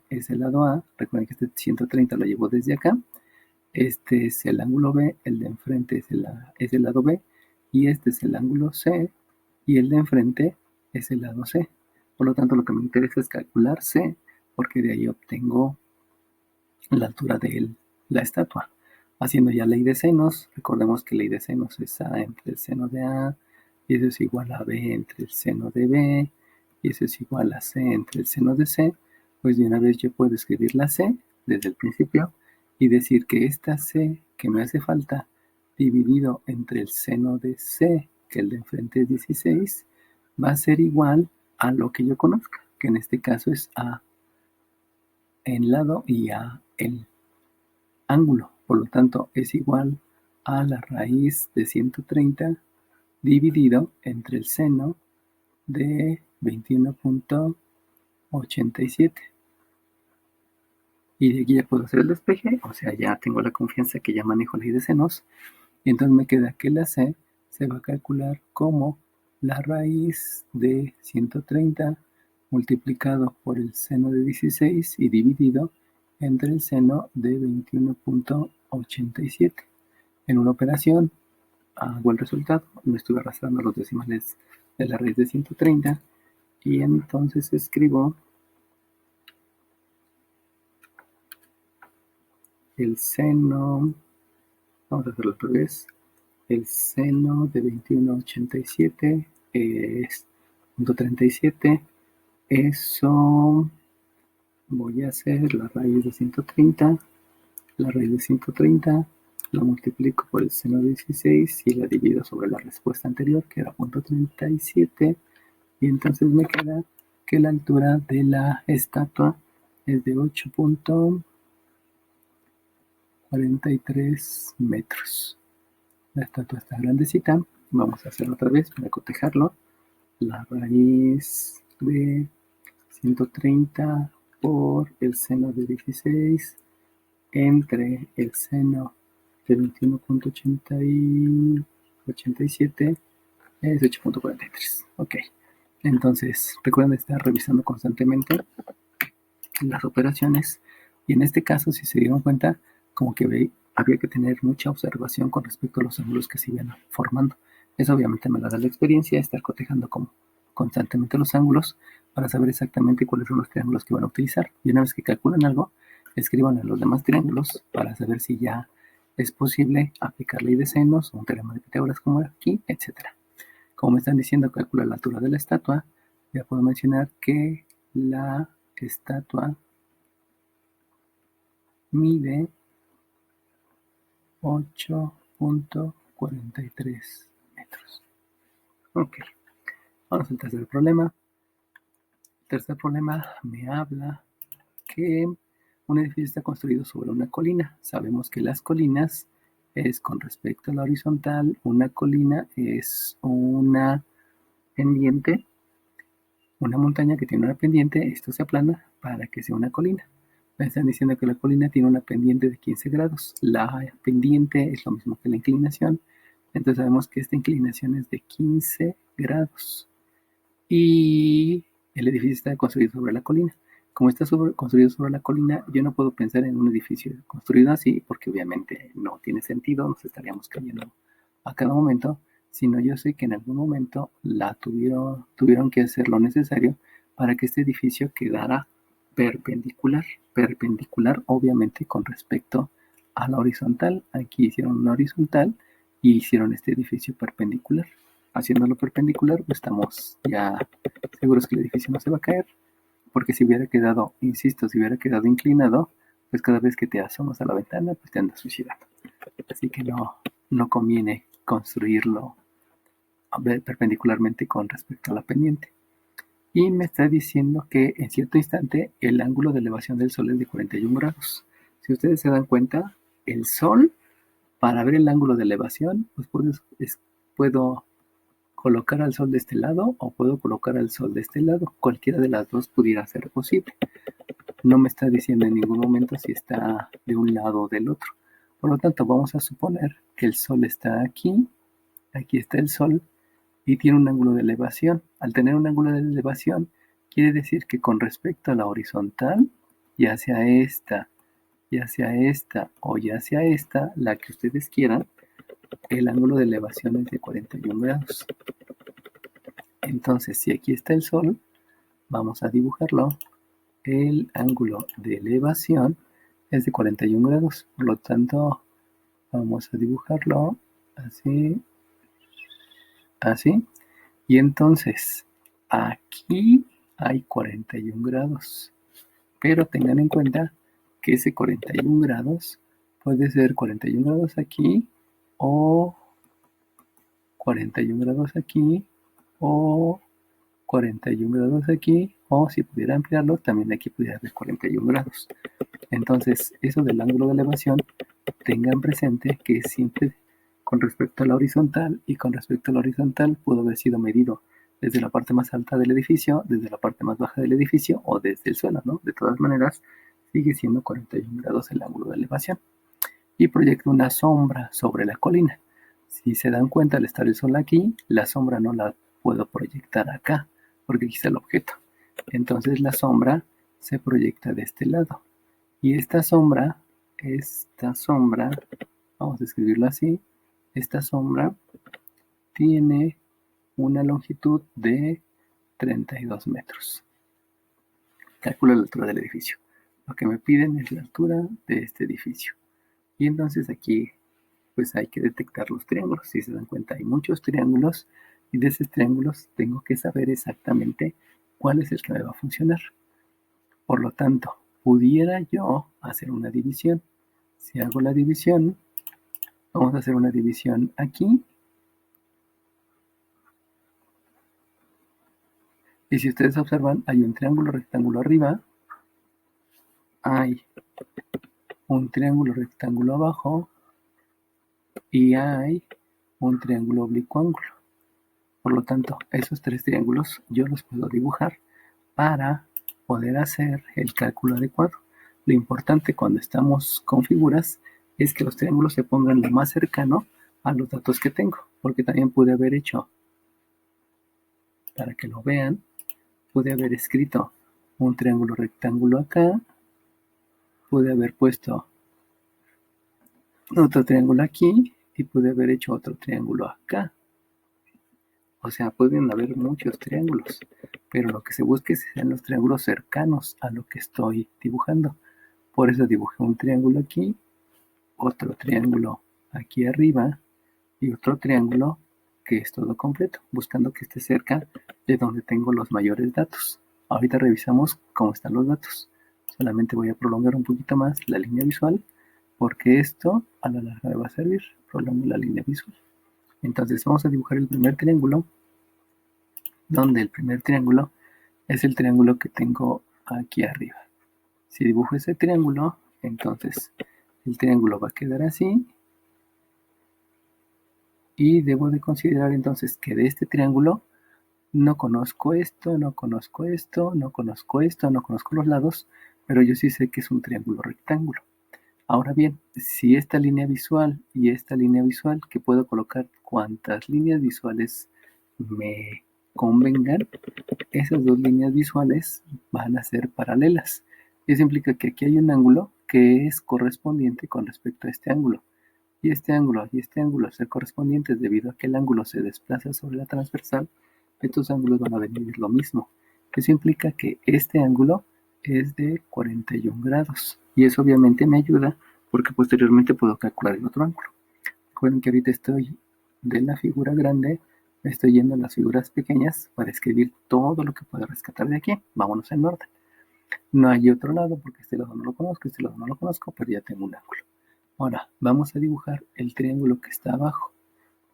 es el lado A. Recuerden que este 130 lo llevo desde acá. Este es el ángulo B, el de enfrente es el lado B y este es el ángulo C y el de enfrente es el lado C. Por lo tanto, lo que me interesa es calcular C porque de ahí obtengo la altura de la estatua. Haciendo ya ley de senos, recordemos que ley de senos es A entre el seno de A y eso es igual a B entre el seno de B y eso es igual a C entre el seno de C. Pues de una vez yo puedo escribir la C desde el principio y decir que esta C que me hace falta dividido entre el seno de C, que el de enfrente es 16, va a ser igual a lo que yo conozca, que en este caso es A en lado y A en ángulo. Por lo tanto, es igual a la raíz de 130 dividido entre el seno de 21.87. Y de aquí ya puedo hacer el despeje, o sea, ya tengo la confianza que ya manejo ley de senos. Y entonces me queda que la C se va a calcular como la raíz de 130 multiplicado por el seno de 16 y dividido entre el seno de 21.87. En una operación hago el resultado, me estuve arrastrando los decimales de la raíz de 130 y entonces escribo el seno, vamos a hacerlo al revés, el seno de 21.87 es 0.37, eso voy a hacer la raíz de 130, la raíz de 130 la multiplico por el seno de 16 y la divido sobre la respuesta anterior, que era 0.37, y entonces me queda que la altura de la estatua es de 8.43 metros. La estatua está grandecita. Vamos a hacerlo otra vez para cotejarlo. La raíz de 130 por el seno de 16 entre el seno de 21.87 es 8.43. Ok. Entonces, recuerden estar revisando constantemente las operaciones. Y en este caso, si se dieron cuenta, como que había que tener mucha observación con respecto a los ángulos que se iban formando. Eso obviamente me la da la experiencia, estar cotejando constantemente los ángulos para saber exactamente cuáles son los triángulos que van a utilizar. Y una vez que calculan algo, escriban en los demás triángulos para saber si ya es posible aplicar ley de senos, un teorema de Pitágoras como aquí, etc. Como me están diciendo, calcula la altura de la estatua, ya puedo mencionar que la estatua mide 8.43 metros. Ok, vamos al tercer problema. El tercer problema me habla que un edificio está construido sobre una colina. Sabemos que las colinas es con respecto a la horizontal, una colina es una pendiente, una montaña que tiene una pendiente, esto se aplana para que sea una colina. Me están diciendo que la colina tiene una pendiente de 15 grados. La pendiente es lo mismo que la inclinación. Entonces sabemos que esta inclinación es de 15 grados. Y el edificio está construido sobre la colina. Como está construido sobre la colina, yo no puedo pensar en un edificio construido así, porque obviamente no tiene sentido, nos estaríamos cayendo a cada momento, sino yo sé que en algún momento tuvieron que hacer lo necesario para que este edificio quedara perpendicular obviamente con respecto a la horizontal. Aquí hicieron una horizontal y hicieron este edificio perpendicular. Haciéndolo perpendicular, pues estamos ya seguros que el edificio no se va a caer, porque si hubiera quedado, insisto, si hubiera quedado inclinado, pues cada vez que te asomas a la ventana, pues te andas suicidando. Así que no conviene construirlo perpendicularmente con respecto a la pendiente. Y me está diciendo que en cierto instante el ángulo de elevación del Sol es de 41 grados. Si ustedes se dan cuenta, el Sol, para ver el ángulo de elevación, pues puedo colocar al Sol de este lado o puedo colocar al Sol de este lado. Cualquiera de las dos pudiera ser posible. No me está diciendo en ningún momento si está de un lado o del otro. Por lo tanto, vamos a suponer que el Sol está aquí, aquí está el Sol, y tiene un ángulo de elevación. Al tener un ángulo de elevación, quiere decir que con respecto a la horizontal, ya sea esta o ya sea esta, la que ustedes quieran, el ángulo de elevación es de 41 grados. Entonces, si aquí está el Sol, vamos a dibujarlo. El ángulo de elevación es de 41 grados. Por lo tanto, vamos a dibujarlo así, así. Y entonces, aquí hay 41 grados. Pero tengan en cuenta que ese 41 grados puede ser 41 grados aquí o 41 grados aquí o 41 grados aquí, o si pudiera ampliarlo, también aquí pudiera haber 41 grados. Entonces, eso del ángulo de elevación, tengan presente que siempre con respecto a la horizontal, y con respecto a la horizontal pudo haber sido medido desde la parte más alta del edificio, desde la parte más baja del edificio o desde el suelo, ¿no? De todas maneras, sigue siendo 41 grados el ángulo de elevación. Y proyecto una sombra sobre la colina. Si se dan cuenta, al estar el sol aquí, la sombra no la puedo proyectar acá, porque aquí está el objeto. Entonces la sombra se proyecta de este lado. Y esta sombra, vamos a escribirlo así, esta sombra tiene una longitud de 32 metros. Calculo la altura del edificio. Lo que me piden es la altura de este edificio. Y entonces aquí pues hay que detectar los triángulos. Si se dan cuenta, hay muchos triángulos y de esos triángulos tengo que saber exactamente cuál es el que me va a funcionar. Por lo tanto, pudiera yo hacer una división. Si hago la división, vamos a hacer una división aquí. Y si ustedes observan, hay un triángulo rectángulo arriba, hay un triángulo rectángulo abajo y hay un triángulo oblicuo ángulo. Por lo tanto, esos tres triángulos yo los puedo dibujar para poder hacer el cálculo adecuado. Lo importante cuando estamos con figuras es que los triángulos se pongan lo más cercano a los datos que tengo, porque también pude haber hecho, para que lo vean, pude haber escrito un triángulo rectángulo acá, pude haber puesto otro triángulo aquí y pude haber hecho otro triángulo acá. O sea, pueden haber muchos triángulos, pero lo que se busca es que sean los triángulos cercanos a lo que estoy dibujando. Por eso dibujé un triángulo aquí, otro triángulo aquí arriba y otro triángulo que es todo completo, buscando que esté cerca de donde tengo los mayores datos. Ahorita revisamos cómo están los datos. Solamente voy a prolongar un poquito más la línea visual porque esto a la larga me va a servir. Prolongo la línea visual. Entonces vamos a dibujar el primer triángulo, donde el primer triángulo es el triángulo que tengo aquí arriba. Si dibujo ese triángulo, entonces el triángulo va a quedar así. Y debo de considerar entonces que de este triángulo no conozco esto, no conozco esto, no conozco esto, no conozco los lados, pero yo sí sé que es un triángulo rectángulo. Ahora bien, si esta línea visual y esta línea visual, que puedo colocar cuantas líneas visuales me convengan, esas dos líneas visuales van a ser paralelas. Eso implica que aquí hay un ángulo que es correspondiente con respecto a este ángulo. Y este ángulo ser correspondientes debido a que el ángulo se desplaza sobre la transversal, estos ángulos van a venir lo mismo. Eso implica que este ángulo es de 41 grados. Y eso obviamente me ayuda porque posteriormente puedo calcular el otro ángulo. Recuerden que ahorita estoy de la figura grande, me estoy yendo a las figuras pequeñas para escribir todo lo que pueda rescatar de aquí. Vámonos en orden. No hay otro lado porque este lado no lo conozco, este lado no lo conozco, pero ya tengo un ángulo. Ahora vamos a dibujar el triángulo que está abajo.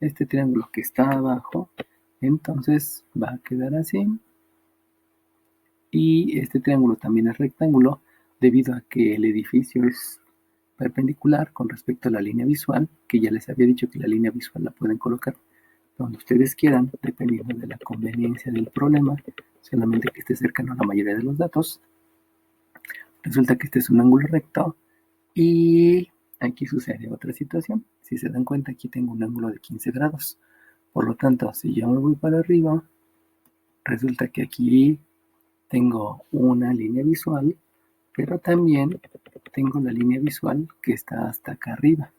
Este triángulo que está abajo, entonces va a quedar así. Y este triángulo también es rectángulo debido a que el edificio es perpendicular con respecto a la línea visual, que ya les había dicho que la línea visual la pueden colocar donde ustedes quieran, dependiendo de la conveniencia del problema, solamente que esté cercano a la mayoría de los datos. Resulta que este es un ángulo recto y aquí sucede otra situación. Si se dan cuenta, aquí tengo un ángulo de 15 grados. Por lo tanto, si yo me voy para arriba, resulta que aquí tengo una línea visual, pero también tengo la línea visual que está hasta acá arriba.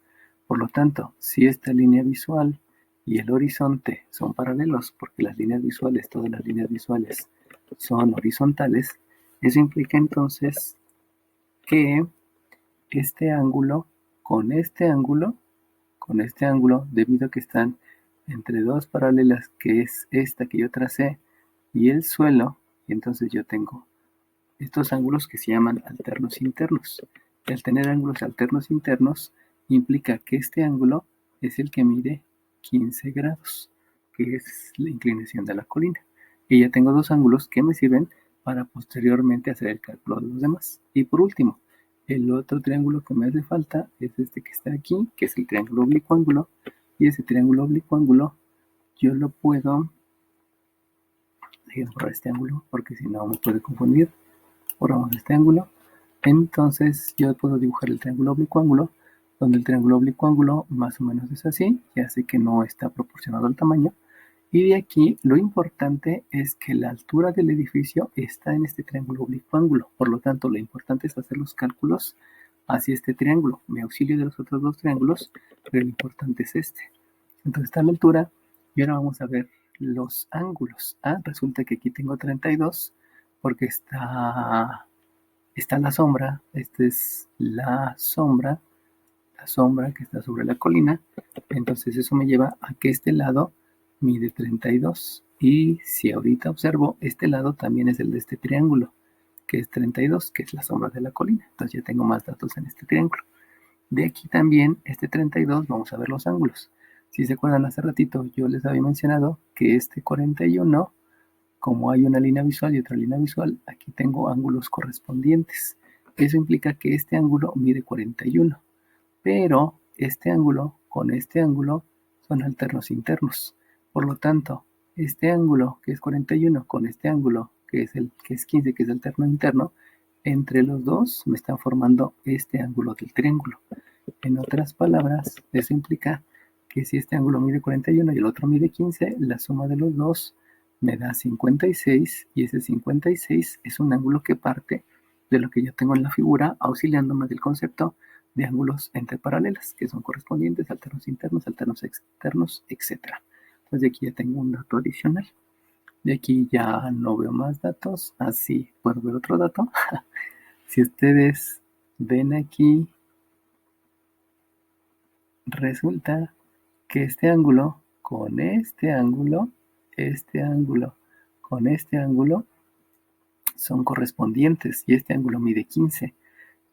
Por lo tanto, si esta línea visual y el horizonte son paralelos, porque las líneas visuales, todas las líneas visuales son horizontales, eso implica entonces que este ángulo con este ángulo, debido a que están entre dos paralelas, que es esta que yo tracé, y el suelo, y entonces yo tengo estos ángulos que se llaman alternos internos. Y al tener ángulos alternos internos, implica que este ángulo es el que mide 15 grados, que es la inclinación de la colina. Y ya tengo dos ángulos que me sirven para posteriormente hacer el cálculo de los demás. Y por último, el otro triángulo que me hace falta es este que está aquí, que es el triángulo oblicuo ángulo. Y ese triángulo oblicuo ángulo yo lo puedo, déjenme borrar este ángulo porque si no me puede confundir. Borramos este ángulo. Entonces yo puedo dibujar el triángulo oblicuo ángulo donde el triángulo oblicuo ángulo más o menos es así, ya sé que no está proporcionado al tamaño. Y de aquí lo importante es que la altura del edificio está en este triángulo oblicuo ángulo. Por lo tanto, lo importante es hacer los cálculos hacia este triángulo. Me auxilio de los otros dos triángulos, pero lo importante es este. Entonces está la altura y ahora vamos a ver los ángulos. Resulta que aquí tengo 32 porque está la sombra. Esta es la sombra que está sobre la colina. Entonces eso me lleva a que este lado mide 32. Y si ahorita observo, este lado también es el de este triángulo, que es 32, que es la sombra de la colina. Entonces ya tengo más datos en este triángulo. De aquí también, este 32, vamos a ver los ángulos. Si se acuerdan hace ratito, yo les había mencionado que este 41, como hay una línea visual y otra línea visual, aquí tengo ángulos correspondientes. Eso implica que este ángulo mide 41, pero este ángulo con este ángulo son alternos internos. Por lo tanto, este ángulo que es 41 con este ángulo que es 15, que es alterno interno, entre los dos me están formando este ángulo del triángulo. En otras palabras, eso implica que si este ángulo mide 41 y el otro mide 15, la suma de los dos me da 56 y ese 56 es un ángulo que parte de lo que yo tengo en la figura, auxiliándome del concepto de ángulos entre paralelas, que son correspondientes, alternos internos, alternos externos, etc. Entonces de aquí ya tengo un dato adicional. De aquí ya no veo más datos, así puedo ver otro dato. Si ustedes ven aquí, resulta que este ángulo con este ángulo con este ángulo son correspondientes y este ángulo mide 15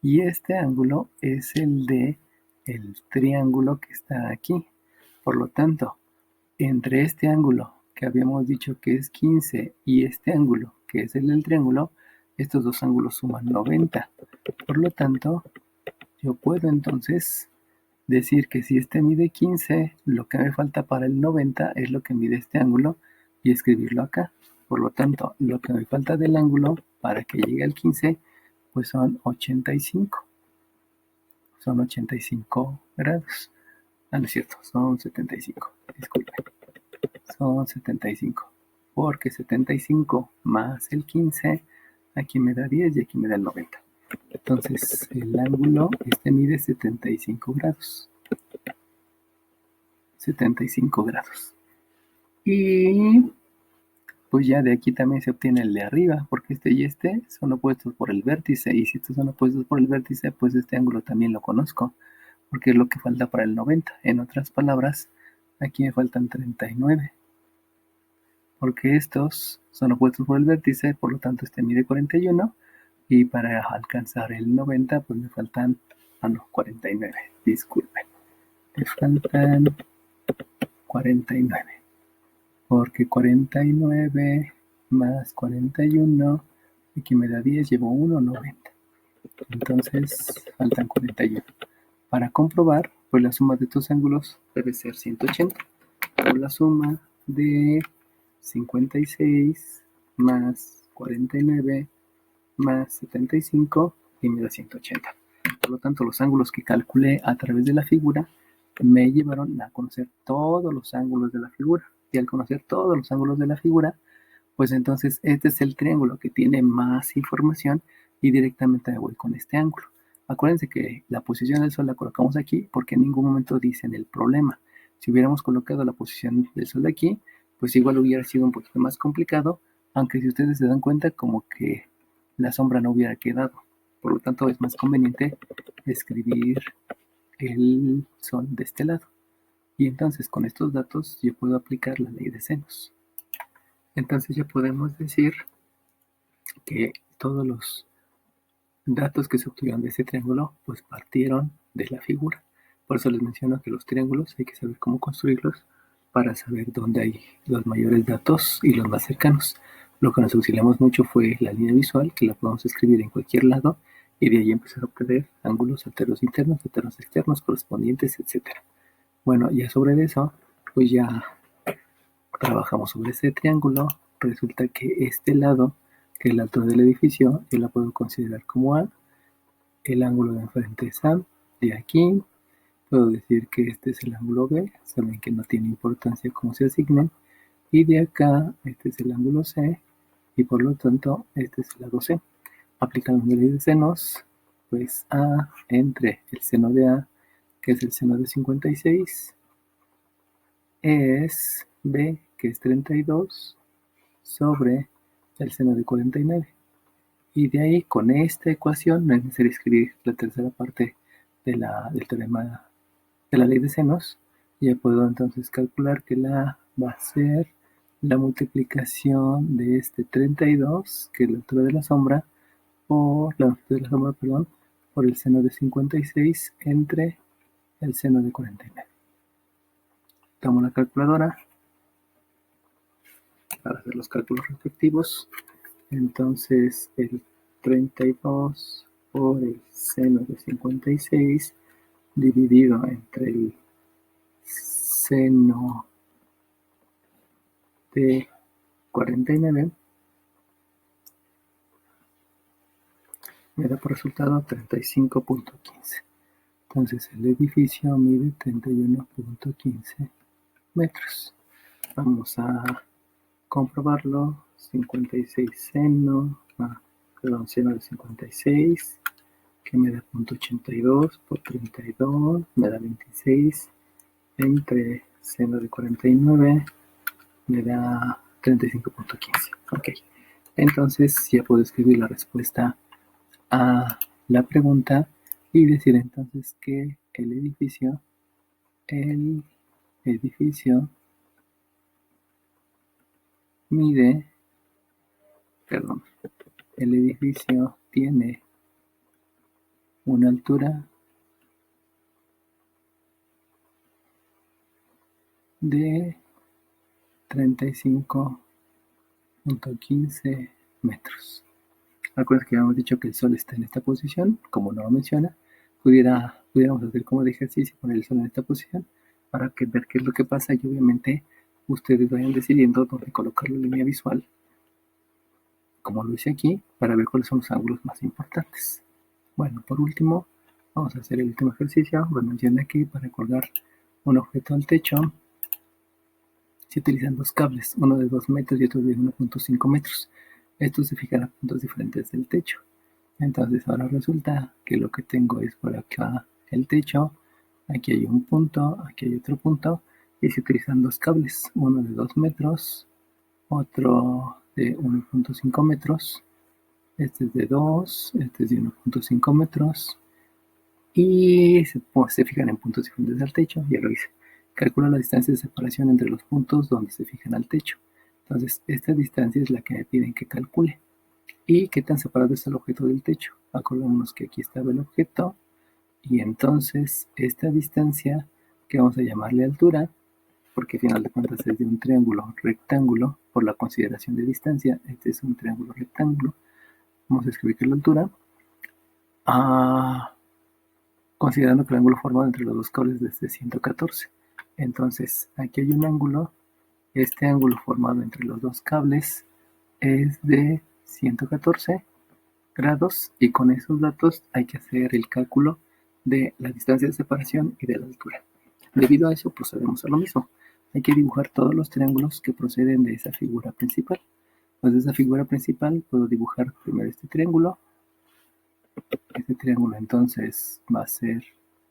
y este ángulo es el de el triángulo que está aquí. Por lo tanto, entre este ángulo que habíamos dicho que es 15 y este ángulo que es el del triángulo, estos dos ángulos suman 90. Por lo tanto, yo puedo entonces decir que si este mide 15, lo que me falta para el 90 es lo que mide este ángulo y escribirlo acá. Por lo tanto, lo que me falta del ángulo para que llegue al 15, pues son 85. Son 85 grados. No es cierto, son 75. Disculpen. Son 75. Porque 75 más el 15, aquí me da 10 y aquí me da el 90. Entonces, el ángulo, este mide 75 grados. 75 grados. Y pues ya de aquí también se obtiene el de arriba, porque este y este son opuestos por el vértice, y si estos son opuestos por el vértice, pues este ángulo también lo conozco, porque es lo que falta para el 90. En otras palabras, aquí me faltan 39, porque estos son opuestos por el vértice, por lo tanto este mide 41, y para alcanzar el 90, pues me faltan, 49, disculpen, me faltan 49. Porque 49 más 41, aquí me da 10, llevo 1, 90. Entonces faltan 41. Para comprobar, pues la suma de estos ángulos debe ser 180. O la suma de 56 más 49 más 75 y me da 180. Por lo tanto, los ángulos que calculé a través de la figura me llevaron a conocer todos los ángulos de la figura. Y al conocer todos los ángulos de la figura, pues entonces este es el triángulo que tiene más información y directamente me voy con este ángulo. Acuérdense que la posición del Sol la colocamos aquí porque en ningún momento dicen el problema. Si hubiéramos colocado la posición del Sol de aquí, pues igual hubiera sido un poquito más complicado, aunque si ustedes se dan cuenta como que la sombra no hubiera quedado. Por lo tanto, es más conveniente escribir el Sol de este lado. Y entonces con estos datos yo puedo aplicar la ley de senos. Entonces ya podemos decir que todos los datos que se obtuvieron de ese triángulo pues partieron de la figura. Por eso les menciono que los triángulos hay que saber cómo construirlos para saber dónde hay los mayores datos y los más cercanos. Lo que nos auxiliamos mucho fue la línea visual, que la podemos escribir en cualquier lado y de ahí empezar a obtener ángulos alternos internos, alternos externos, correspondientes, etc. Bueno, ya sobre eso, pues ya trabajamos sobre este triángulo. Resulta que este lado, que es la altura del edificio, yo la puedo considerar como A. El ángulo de enfrente es A, de aquí. Puedo decir que este es el ángulo B, saben que no tiene importancia cómo se asignen, y de acá este es el ángulo C, y por lo tanto este es el lado C. Aplicando la ley de senos, pues A entre el seno de A, que es el seno de 56, es B, que es 32, sobre el seno de 49. Y de ahí, con esta ecuación, no es necesario escribir la tercera parte del teorema de la ley de senos. Ya puedo entonces calcular que la A va a ser la multiplicación de este 32, que es la altura de la sombra, por la longitud de la sombra, perdón, por el seno de 56 entre el seno de 49. Tomo la calculadora para hacer los cálculos respectivos. Entonces el 32 por el seno de 56 dividido entre el seno de 49 me da por resultado 35.15. Entonces el edificio mide 31.15 metros. Vamos a comprobarlo. 56 seno, seno de 56, que me da 0.82 por 32, me da 26, entre seno de 49, me da 35.15. Ok, entonces ya puedo escribir la respuesta a la pregunta y decir entonces que el edificio mide, perdón, el edificio tiene una altura de 35.15 metros. Acuérdense que habíamos dicho que el Sol está en esta posición, como no lo menciona, pudiéramos hacer como de ejercicio poner el Sol en esta posición para que ver qué es lo que pasa y obviamente ustedes vayan decidiendo dónde colocar la línea visual, como lo hice aquí, para ver cuáles son los ángulos más importantes. Bueno, por último, vamos a hacer el último ejercicio. Lo mencioné aquí para colgar un objeto al techo. Se utilizan dos cables, uno de 2 metros y otro de 1.5 metros. Estos se fijan a puntos diferentes del techo. Entonces ahora resulta que lo que tengo es por acá el techo, aquí hay un punto, aquí hay otro punto, y se utilizan dos cables, uno de 2 metros, otro de 1.5 metros, este es de 2, este es de 1.5 metros, y se fijan en puntos diferentes del techo, ya lo hice. Calcula la distancia de separación entre los puntos donde se fijan al techo. Entonces, esta distancia es la que me piden que calcule. ¿Y qué tan separado está el objeto del techo? Acordémonos que aquí estaba el objeto, y entonces esta distancia, que vamos a llamarle altura, porque al final de cuentas es de un triángulo rectángulo, por la consideración de distancia, este es un triángulo rectángulo, vamos a escribir que la altura, considerando que el ángulo formado entre los dos cables es de 114. Entonces, aquí hay un ángulo, este ángulo formado entre los dos cables es de 114 grados, y con esos datos hay que hacer el cálculo de la distancia de separación y de la altura. Debido a eso procedemos a lo mismo. Hay que dibujar todos los triángulos que proceden de esa figura principal. Pues de esa figura principal puedo dibujar primero este triángulo. Este triángulo entonces va a ser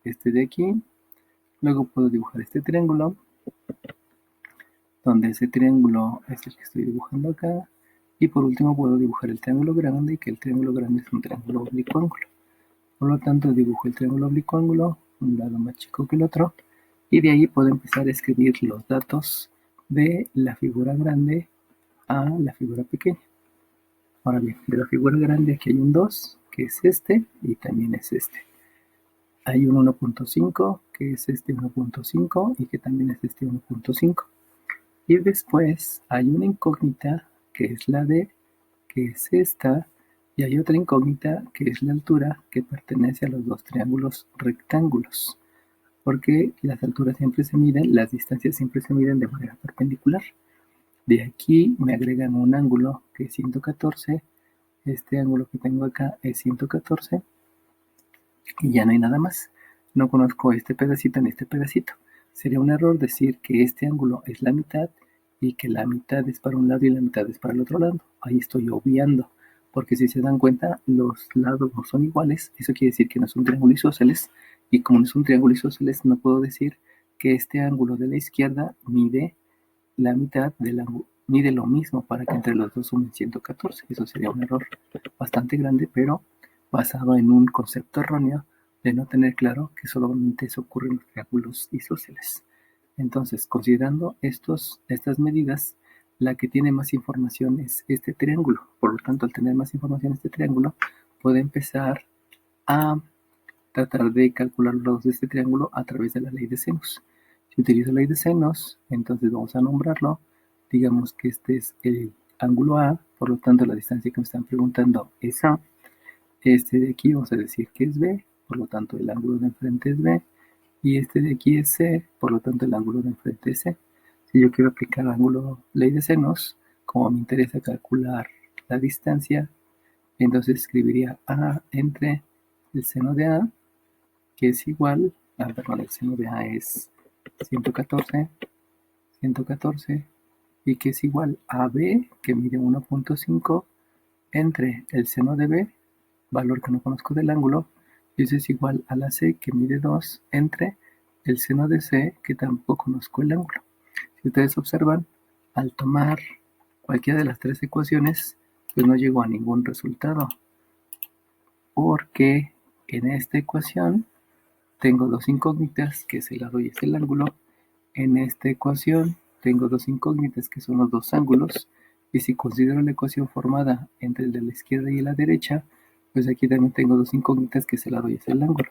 este de aquí. Luego puedo dibujar este triángulo, donde ese triángulo es el que estoy dibujando acá. Y por último puedo dibujar el triángulo grande, que el triángulo grande es un triángulo oblicuángulo. Por lo tanto dibujo el triángulo oblicuángulo, un lado más chico que el otro, y de ahí puedo empezar a escribir los datos de la figura grande a la figura pequeña. Ahora bien, de la figura grande aquí hay un 2, que es este, y también es este. Hay un 1.5, que es este 1.5, y que también es este 1.5. Y después hay una incógnita, que es la D, que es esta, y hay otra incógnita, que es la altura, que pertenece a los dos triángulos rectángulos, porque las alturas siempre se miden, las distancias siempre se miden de manera perpendicular. De aquí me agregan un ángulo que es 114, este ángulo que tengo acá es 114, y ya no hay nada más. no conozco este pedacito ni este pedacito. Sería un error decir que este ángulo es la mitad y que la mitad es para un lado y la mitad es para el otro lado. Ahí estoy obviando, porque si se dan cuenta, los lados no son iguales. Eso quiere decir que no es un triángulo isósceles, y como no es un triángulo isósceles, no puedo decir que este ángulo de la izquierda mide la mitad del ángulo, mide lo mismo para que entre los dos sumen 114. Eso sería un error bastante grande, pero basado en un concepto erróneo de no tener claro que solamente eso ocurre en los triángulos isósceles. Entonces, considerando estas medidas, la que tiene más información es este triángulo. Por lo tanto, al tener más información este triángulo, puede empezar a tratar de calcular los lados de este triángulo a través de la ley de senos. Si utilizo la ley de senos, entonces vamos a nombrarlo. Digamos que este es el ángulo A, por lo tanto la distancia que me están preguntando es A. Este de aquí vamos a decir que es B, por lo tanto el ángulo de enfrente es B. Y este de aquí es C, por lo tanto el ángulo de enfrente es C. Si yo quiero aplicar ángulo ley de senos, como me interesa calcular la distancia, entonces escribiría A entre el seno de A, que es igual, perdón, el seno de A es 114, 114, y que es igual a B, que mide 1.5, entre el seno de B, valor que no conozco del ángulo, y eso es igual a la C, que mide 2, entre el seno de C, que tampoco conozco el ángulo. Si ustedes observan, al tomar cualquiera de las tres ecuaciones, pues no llego a ningún resultado, porque en esta ecuación tengo dos incógnitas, que es el lado y es el ángulo. En esta ecuación tengo dos incógnitas, que son los dos ángulos. Y si considero la ecuación formada entre el de la izquierda y la derecha, pues aquí también tengo dos incógnitas, que es el lado y es el ángulo.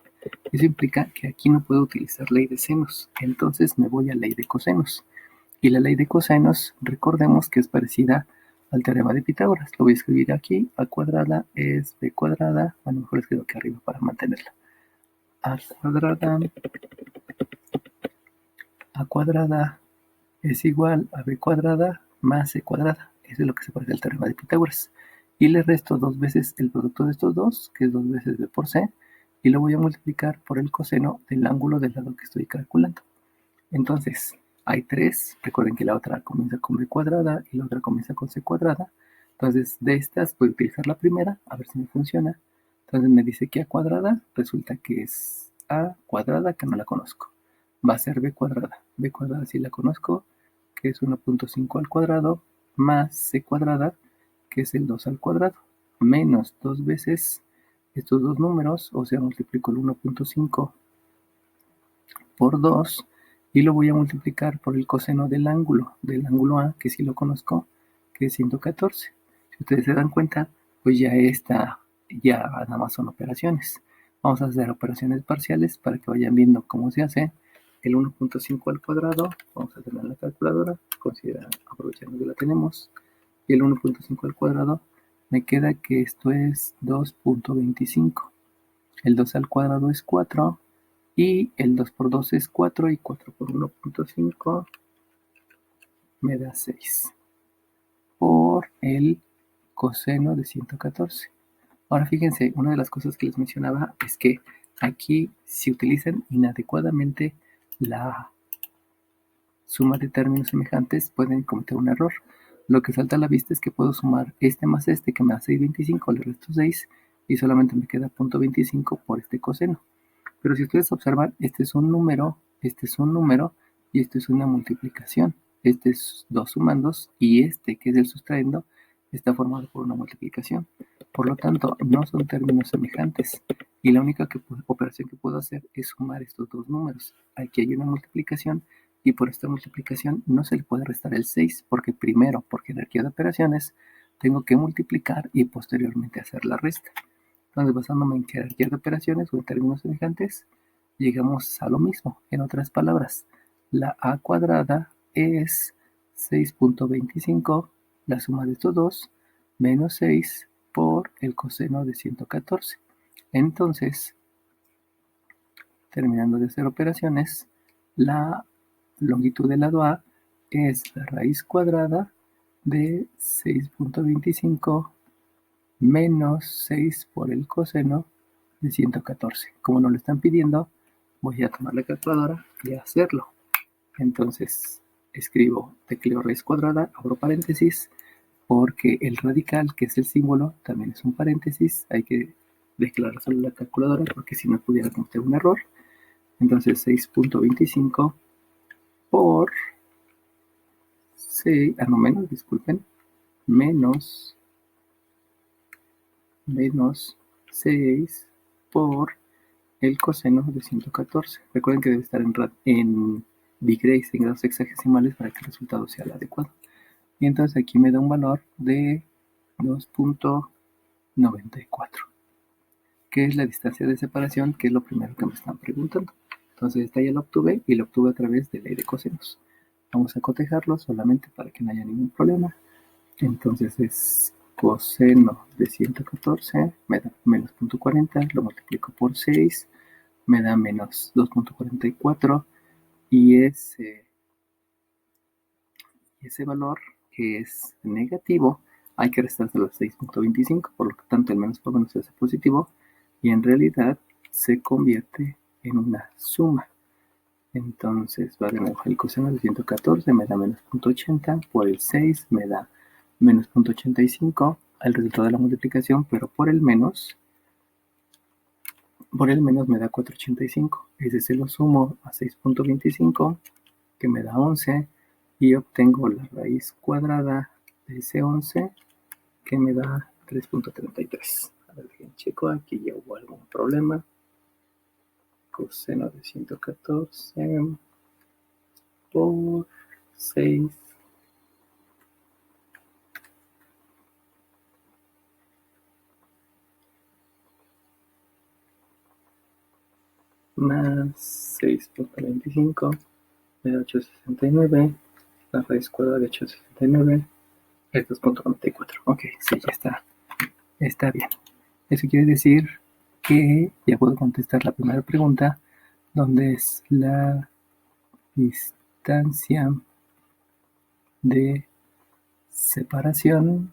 Eso implica que aquí no puedo utilizar ley de senos. Entonces me voy a ley de cosenos. Y la ley de cosenos, recordemos que es parecida al teorema de Pitágoras. Lo voy a escribir aquí. A cuadrada es b cuadrada. Bueno, mejor escribo aquí arriba para mantenerla. A cuadrada es igual a b cuadrada más c cuadrada. Eso es lo que se parece al teorema de Pitágoras. Y le resto dos veces el producto de estos dos, que es dos veces b por c, y lo voy a multiplicar por el coseno del ángulo del lado que estoy calculando. Entonces, hay tres. Recuerden que la otra comienza con b cuadrada y la otra comienza con c cuadrada. Entonces, de estas voy a utilizar la primera, a ver si me funciona. Entonces me dice que a cuadrada resulta que es a cuadrada, que no la conozco. Va a ser b cuadrada. B cuadrada sí la conozco, que es 1.5 al cuadrado, más c cuadrada, que es el 2 al cuadrado, menos dos veces estos dos números, o sea, multiplico el 1.5 por 2 y lo voy a multiplicar por el coseno del ángulo A, que sí lo conozco, que es 114. Si ustedes se dan cuenta, pues ya nada más son operaciones. Vamos a hacer operaciones parciales para que vayan viendo cómo se hace. El 1.5 al cuadrado, vamos a hacerlo en la calculadora, aprovechando que la tenemos, y el 1.5 al cuadrado, me queda que esto es 2.25. El 2 al cuadrado es 4, y el 2 por 2 es 4, y 4 por 1.5 me da 6 por el coseno de 114. Ahora fíjense, una de las cosas que les mencionaba es que aquí, si utilizan inadecuadamente la suma de términos semejantes, pueden cometer un error. Lo que salta a la vista es que puedo sumar este más este, que me da 6.25, le resto 6, y solamente me queda 0.25 por este coseno. Pero si ustedes observan, este es un número, este es un número, y esto es una multiplicación. Este es dos sumandos, y este, que es el sustrayendo, está formado por una multiplicación. Por lo tanto, no son términos semejantes. Y la única operación que puedo hacer es sumar estos dos números. Aquí hay una multiplicación, y por esta multiplicación no se le puede restar el 6, porque primero, por jerarquía de operaciones, tengo que multiplicar y posteriormente hacer la resta. Entonces, basándome en jerarquía de operaciones o en términos semejantes, llegamos a lo mismo. En otras palabras, la a cuadrada es 6.25, la suma de estos dos, menos 6 por el coseno de 114. Entonces, terminando de hacer operaciones, la longitud del lado A es la raíz cuadrada de 6.25 menos 6 por el coseno de 114. Como nos lo están pidiendo, voy a tomar la calculadora y hacerlo. Entonces escribo, tecleo raíz cuadrada, abro paréntesis, porque el radical, que es el símbolo, también es un paréntesis. Hay que declarar solo la calculadora porque si no pudiera cometer un error. Entonces 6.25 por 6, no, menos, disculpen, menos 6 por el coseno de 114. Recuerden que debe estar en degrees, en grados sexagesimales, para que el resultado sea el adecuado. Y entonces aquí me da un valor de 2.94, que es la distancia de separación, que es lo primero que me están preguntando. Entonces esta ya la obtuve y la obtuve a través de ley de cosenos. Vamos a cotejarlo solamente para que no haya ningún problema. Entonces es coseno de 114, me da menos 0.40, lo multiplico por 6, me da menos 2.44, y ese valor, que es negativo, hay que restárselo a 6.25, por lo tanto el menos por menos se hace positivo, y en realidad se convierte en una suma. Entonces va de nuevo el coseno de 114, me da menos 0.80, por el 6 me da menos 0.85, el resultado de la multiplicación, pero por el menos me da 4.85. Ese se lo sumo a 6.25, que me da 11, y obtengo la raíz cuadrada de ese 11, que me da 3.33. A ver, bien, checo, aquí ya hubo algún problema. Coseno de 114 por 6 más 6.25 me da 869. La raíz cuadrada de 869 es 2.94. Ok, sí, ya está bien. Eso quiere decir que ya puedo contestar la primera pregunta, donde es la distancia de separación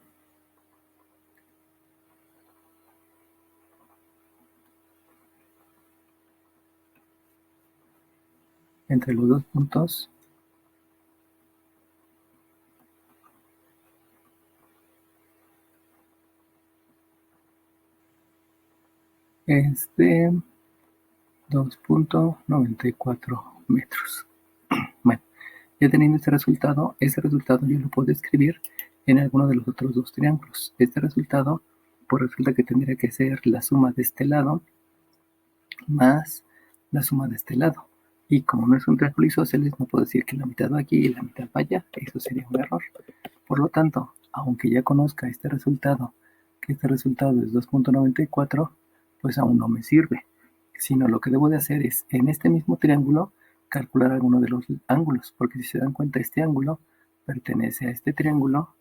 entre los dos puntos es de 2.94 metros. Bueno, ya teniendo este resultado yo lo puedo escribir en alguno de los otros dos triángulos. Este resultado, pues resulta que tendría que ser la suma de este lado más la suma de este lado. Y como no es un triángulo isósceles, no puedo decir que la mitad va aquí y la mitad va allá. Eso sería un error. Por lo tanto, aunque ya conozca este resultado, que este resultado es 2.94, pues aún no me sirve. Sino lo que debo de hacer es, en este mismo triángulo, calcular alguno de los ángulos. Porque si se dan cuenta, este ángulo pertenece a este triángulo,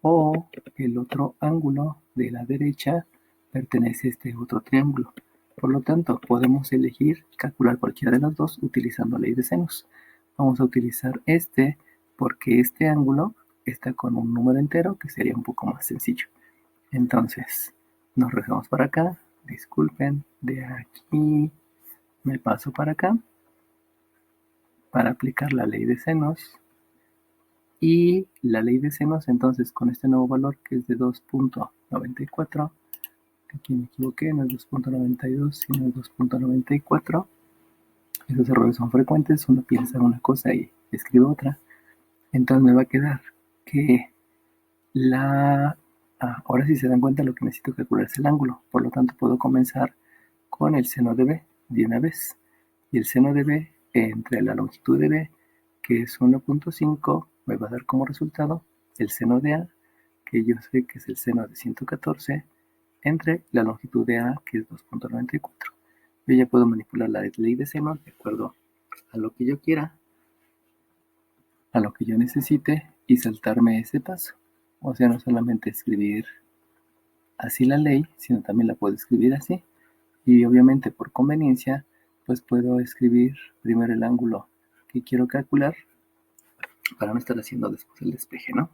o el otro ángulo de la derecha pertenece a este otro triángulo. Por lo tanto, podemos elegir calcular cualquiera de las dos utilizando ley de senos. Vamos a utilizar este porque este ángulo está con un número entero, que sería un poco más sencillo. Entonces, nos regresamos para acá. Disculpen, de aquí me paso para acá para aplicar la ley de senos. Y la ley de senos, entonces, con este nuevo valor, que es de 2.94, aquí me equivoqué, no es 2.92, sino es 2.94. Esos errores son frecuentes, uno piensa una cosa y escribe otra. Entonces me va a quedar que ahora sí se dan cuenta, lo que necesito calcular es el ángulo. Por lo tanto, puedo comenzar con el seno de B de una vez. Y el seno de B entre la longitud de B, que es 1.5, me va a dar como resultado el seno de A, que yo sé que es el seno de 114, entre la longitud de A, que es 2.94. Yo ya puedo manipular la ley de senos de acuerdo a lo que yo quiera, a lo que yo necesite, y saltarme ese paso. O sea, no solamente escribir así la ley, sino también la puedo escribir así. Y obviamente por conveniencia, pues puedo escribir primero el ángulo que quiero calcular para no estar haciendo después el despeje, ¿no?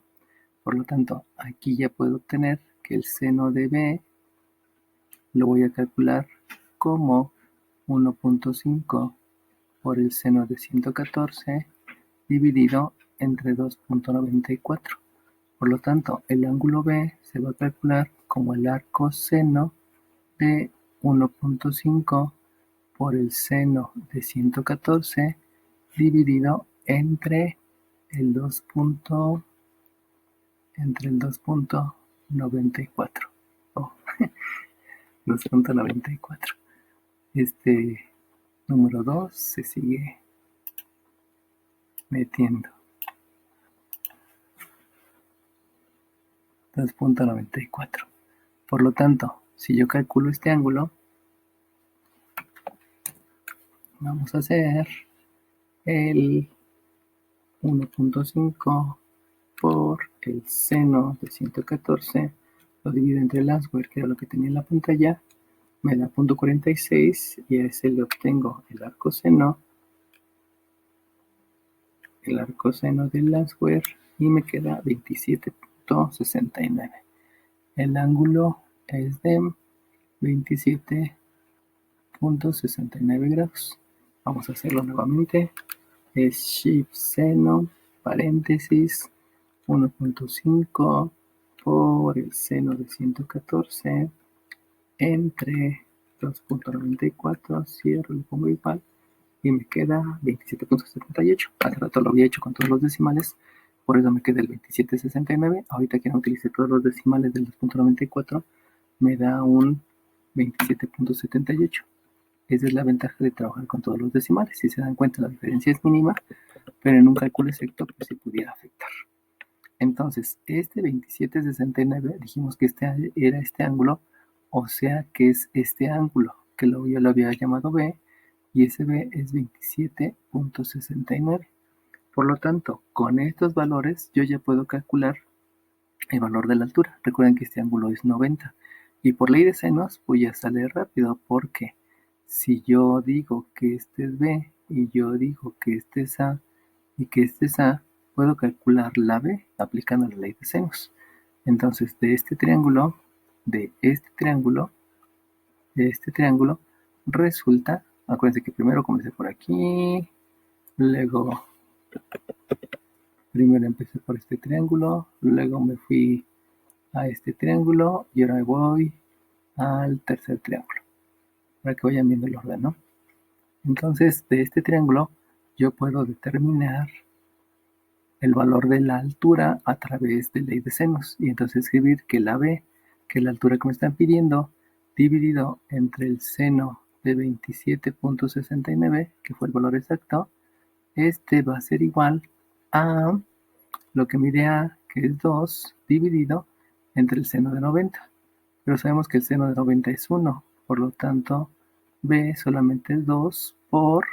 Por lo tanto, aquí ya puedo obtener que el seno de B lo voy a calcular como 1.5 por el seno de 114 dividido entre 2.94. Por lo tanto, el ángulo B se va a calcular como el arco seno de 1.5 por el seno de 114 dividido entre el 2.94. Oh, 2.94. Este número 2 se sigue metiendo. 2.94. Por lo tanto, si yo calculo este ángulo, vamos a hacer el 1.5 por el seno de 114, lo divido entre el square, que era lo que tenía en la pantalla, me da 0.46 y a ese le obtengo el arco seno del square y me queda 27.69. El ángulo es de 27.69 grados. Vamos a hacerlo nuevamente. Es shift seno, paréntesis, 1.5 por el seno de 114 entre 2.94, cierro, lo pongo igual y me queda 27.78. Hace rato lo había hecho con todos los decimales, por eso me queda el 27.69. Ahorita que no utilice todos los decimales del 2.94, me da un 27.78. Esa es la ventaja de trabajar con todos los decimales. Si se dan cuenta, la diferencia es mínima, pero en un cálculo exacto pues sí pudiera afectar. Entonces, este 27.69 dijimos que este era este ángulo, o sea que es este ángulo, que yo lo había llamado B, y ese B es 27.69. Por lo tanto, con estos valores yo ya puedo calcular el valor de la altura. Recuerden que este ángulo es 90. Y por ley de senos, pues ya sale rápido, porque si yo digo que este es B, y yo digo que este es A, y que este es A, puedo calcular la B aplicando la ley de senos. Entonces, de este triángulo, resulta, acuérdense que primero comencé por aquí, luego primero empecé por este triángulo, luego me fui a este triángulo y ahora me voy al tercer triángulo, para que vayan viendo el orden, ¿no? Entonces, de este triángulo yo puedo determinar el valor de la altura a través de ley de senos y entonces escribir que la B, que es la altura que me están pidiendo, dividido entre el seno de 27.69, que fue el valor exacto, este va a ser igual a lo que mide A, que es 2, dividido entre el seno de 90. Pero sabemos que el seno de 90 es 1, por lo tanto, B solamente es 2 por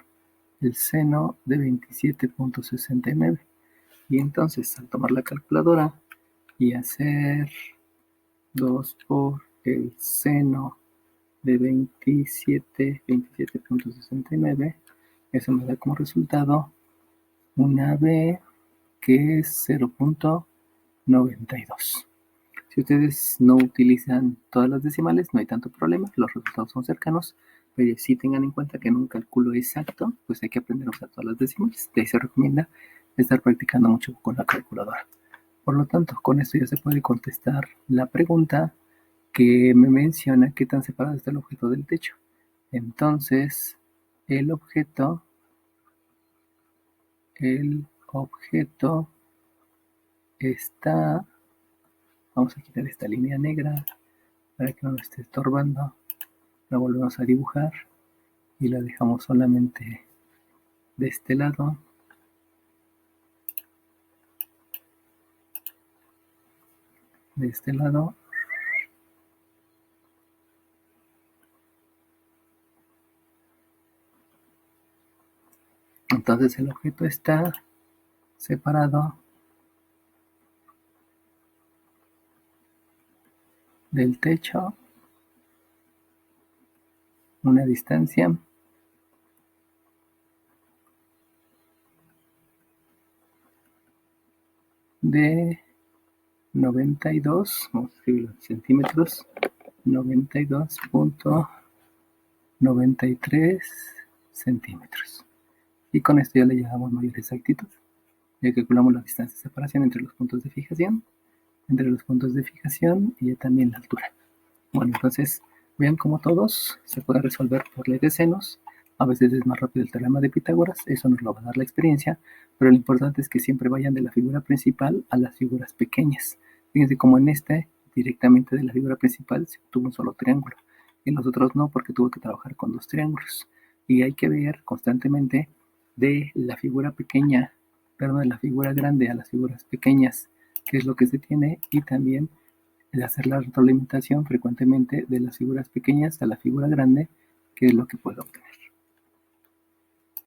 el seno de 27.69. Y entonces, al tomar la calculadora y hacer 2 por el seno de 27.69, eso me da como resultado una B que es 0.92. Si ustedes no utilizan todas las decimales, no hay tanto problema, los resultados son cercanos, pero sí tengan en cuenta que en un cálculo exacto, pues hay que aprender a usar todas las decimales. De ahí se recomienda estar practicando mucho con la calculadora. Por lo tanto, con esto ya se puede contestar la pregunta que me menciona qué tan separado está el objeto del techo. Entonces, el objeto está, vamos a quitar esta línea negra para que no nos esté estorbando, la volvemos a dibujar y la dejamos solamente de este lado. De este lado. Entonces el objeto está separado del techo una distancia de 92, vamos a escribirlo en centímetros, 92.93 centímetros. y con esto ya le llevamos mayor exactitud. Ya calculamos la distancia de separación entre los puntos de fijación, y ya también la altura. Bueno, entonces vean cómo todos se pueden resolver por ley de senos. A veces es más rápido el teorema de Pitágoras, eso nos lo va a dar la experiencia, pero lo importante es que siempre vayan de la figura principal a las figuras pequeñas. Fíjense como en este, directamente de la figura principal se obtuvo un solo triángulo. En los otros no, porque tuvo que trabajar con dos triángulos. Y hay que ver constantemente de la figura pequeña, perdón, de la figura grande a las figuras pequeñas, qué es lo que se tiene, y también de hacer la retroalimentación frecuentemente de las figuras pequeñas a la figura grande, que es lo que puedo obtener.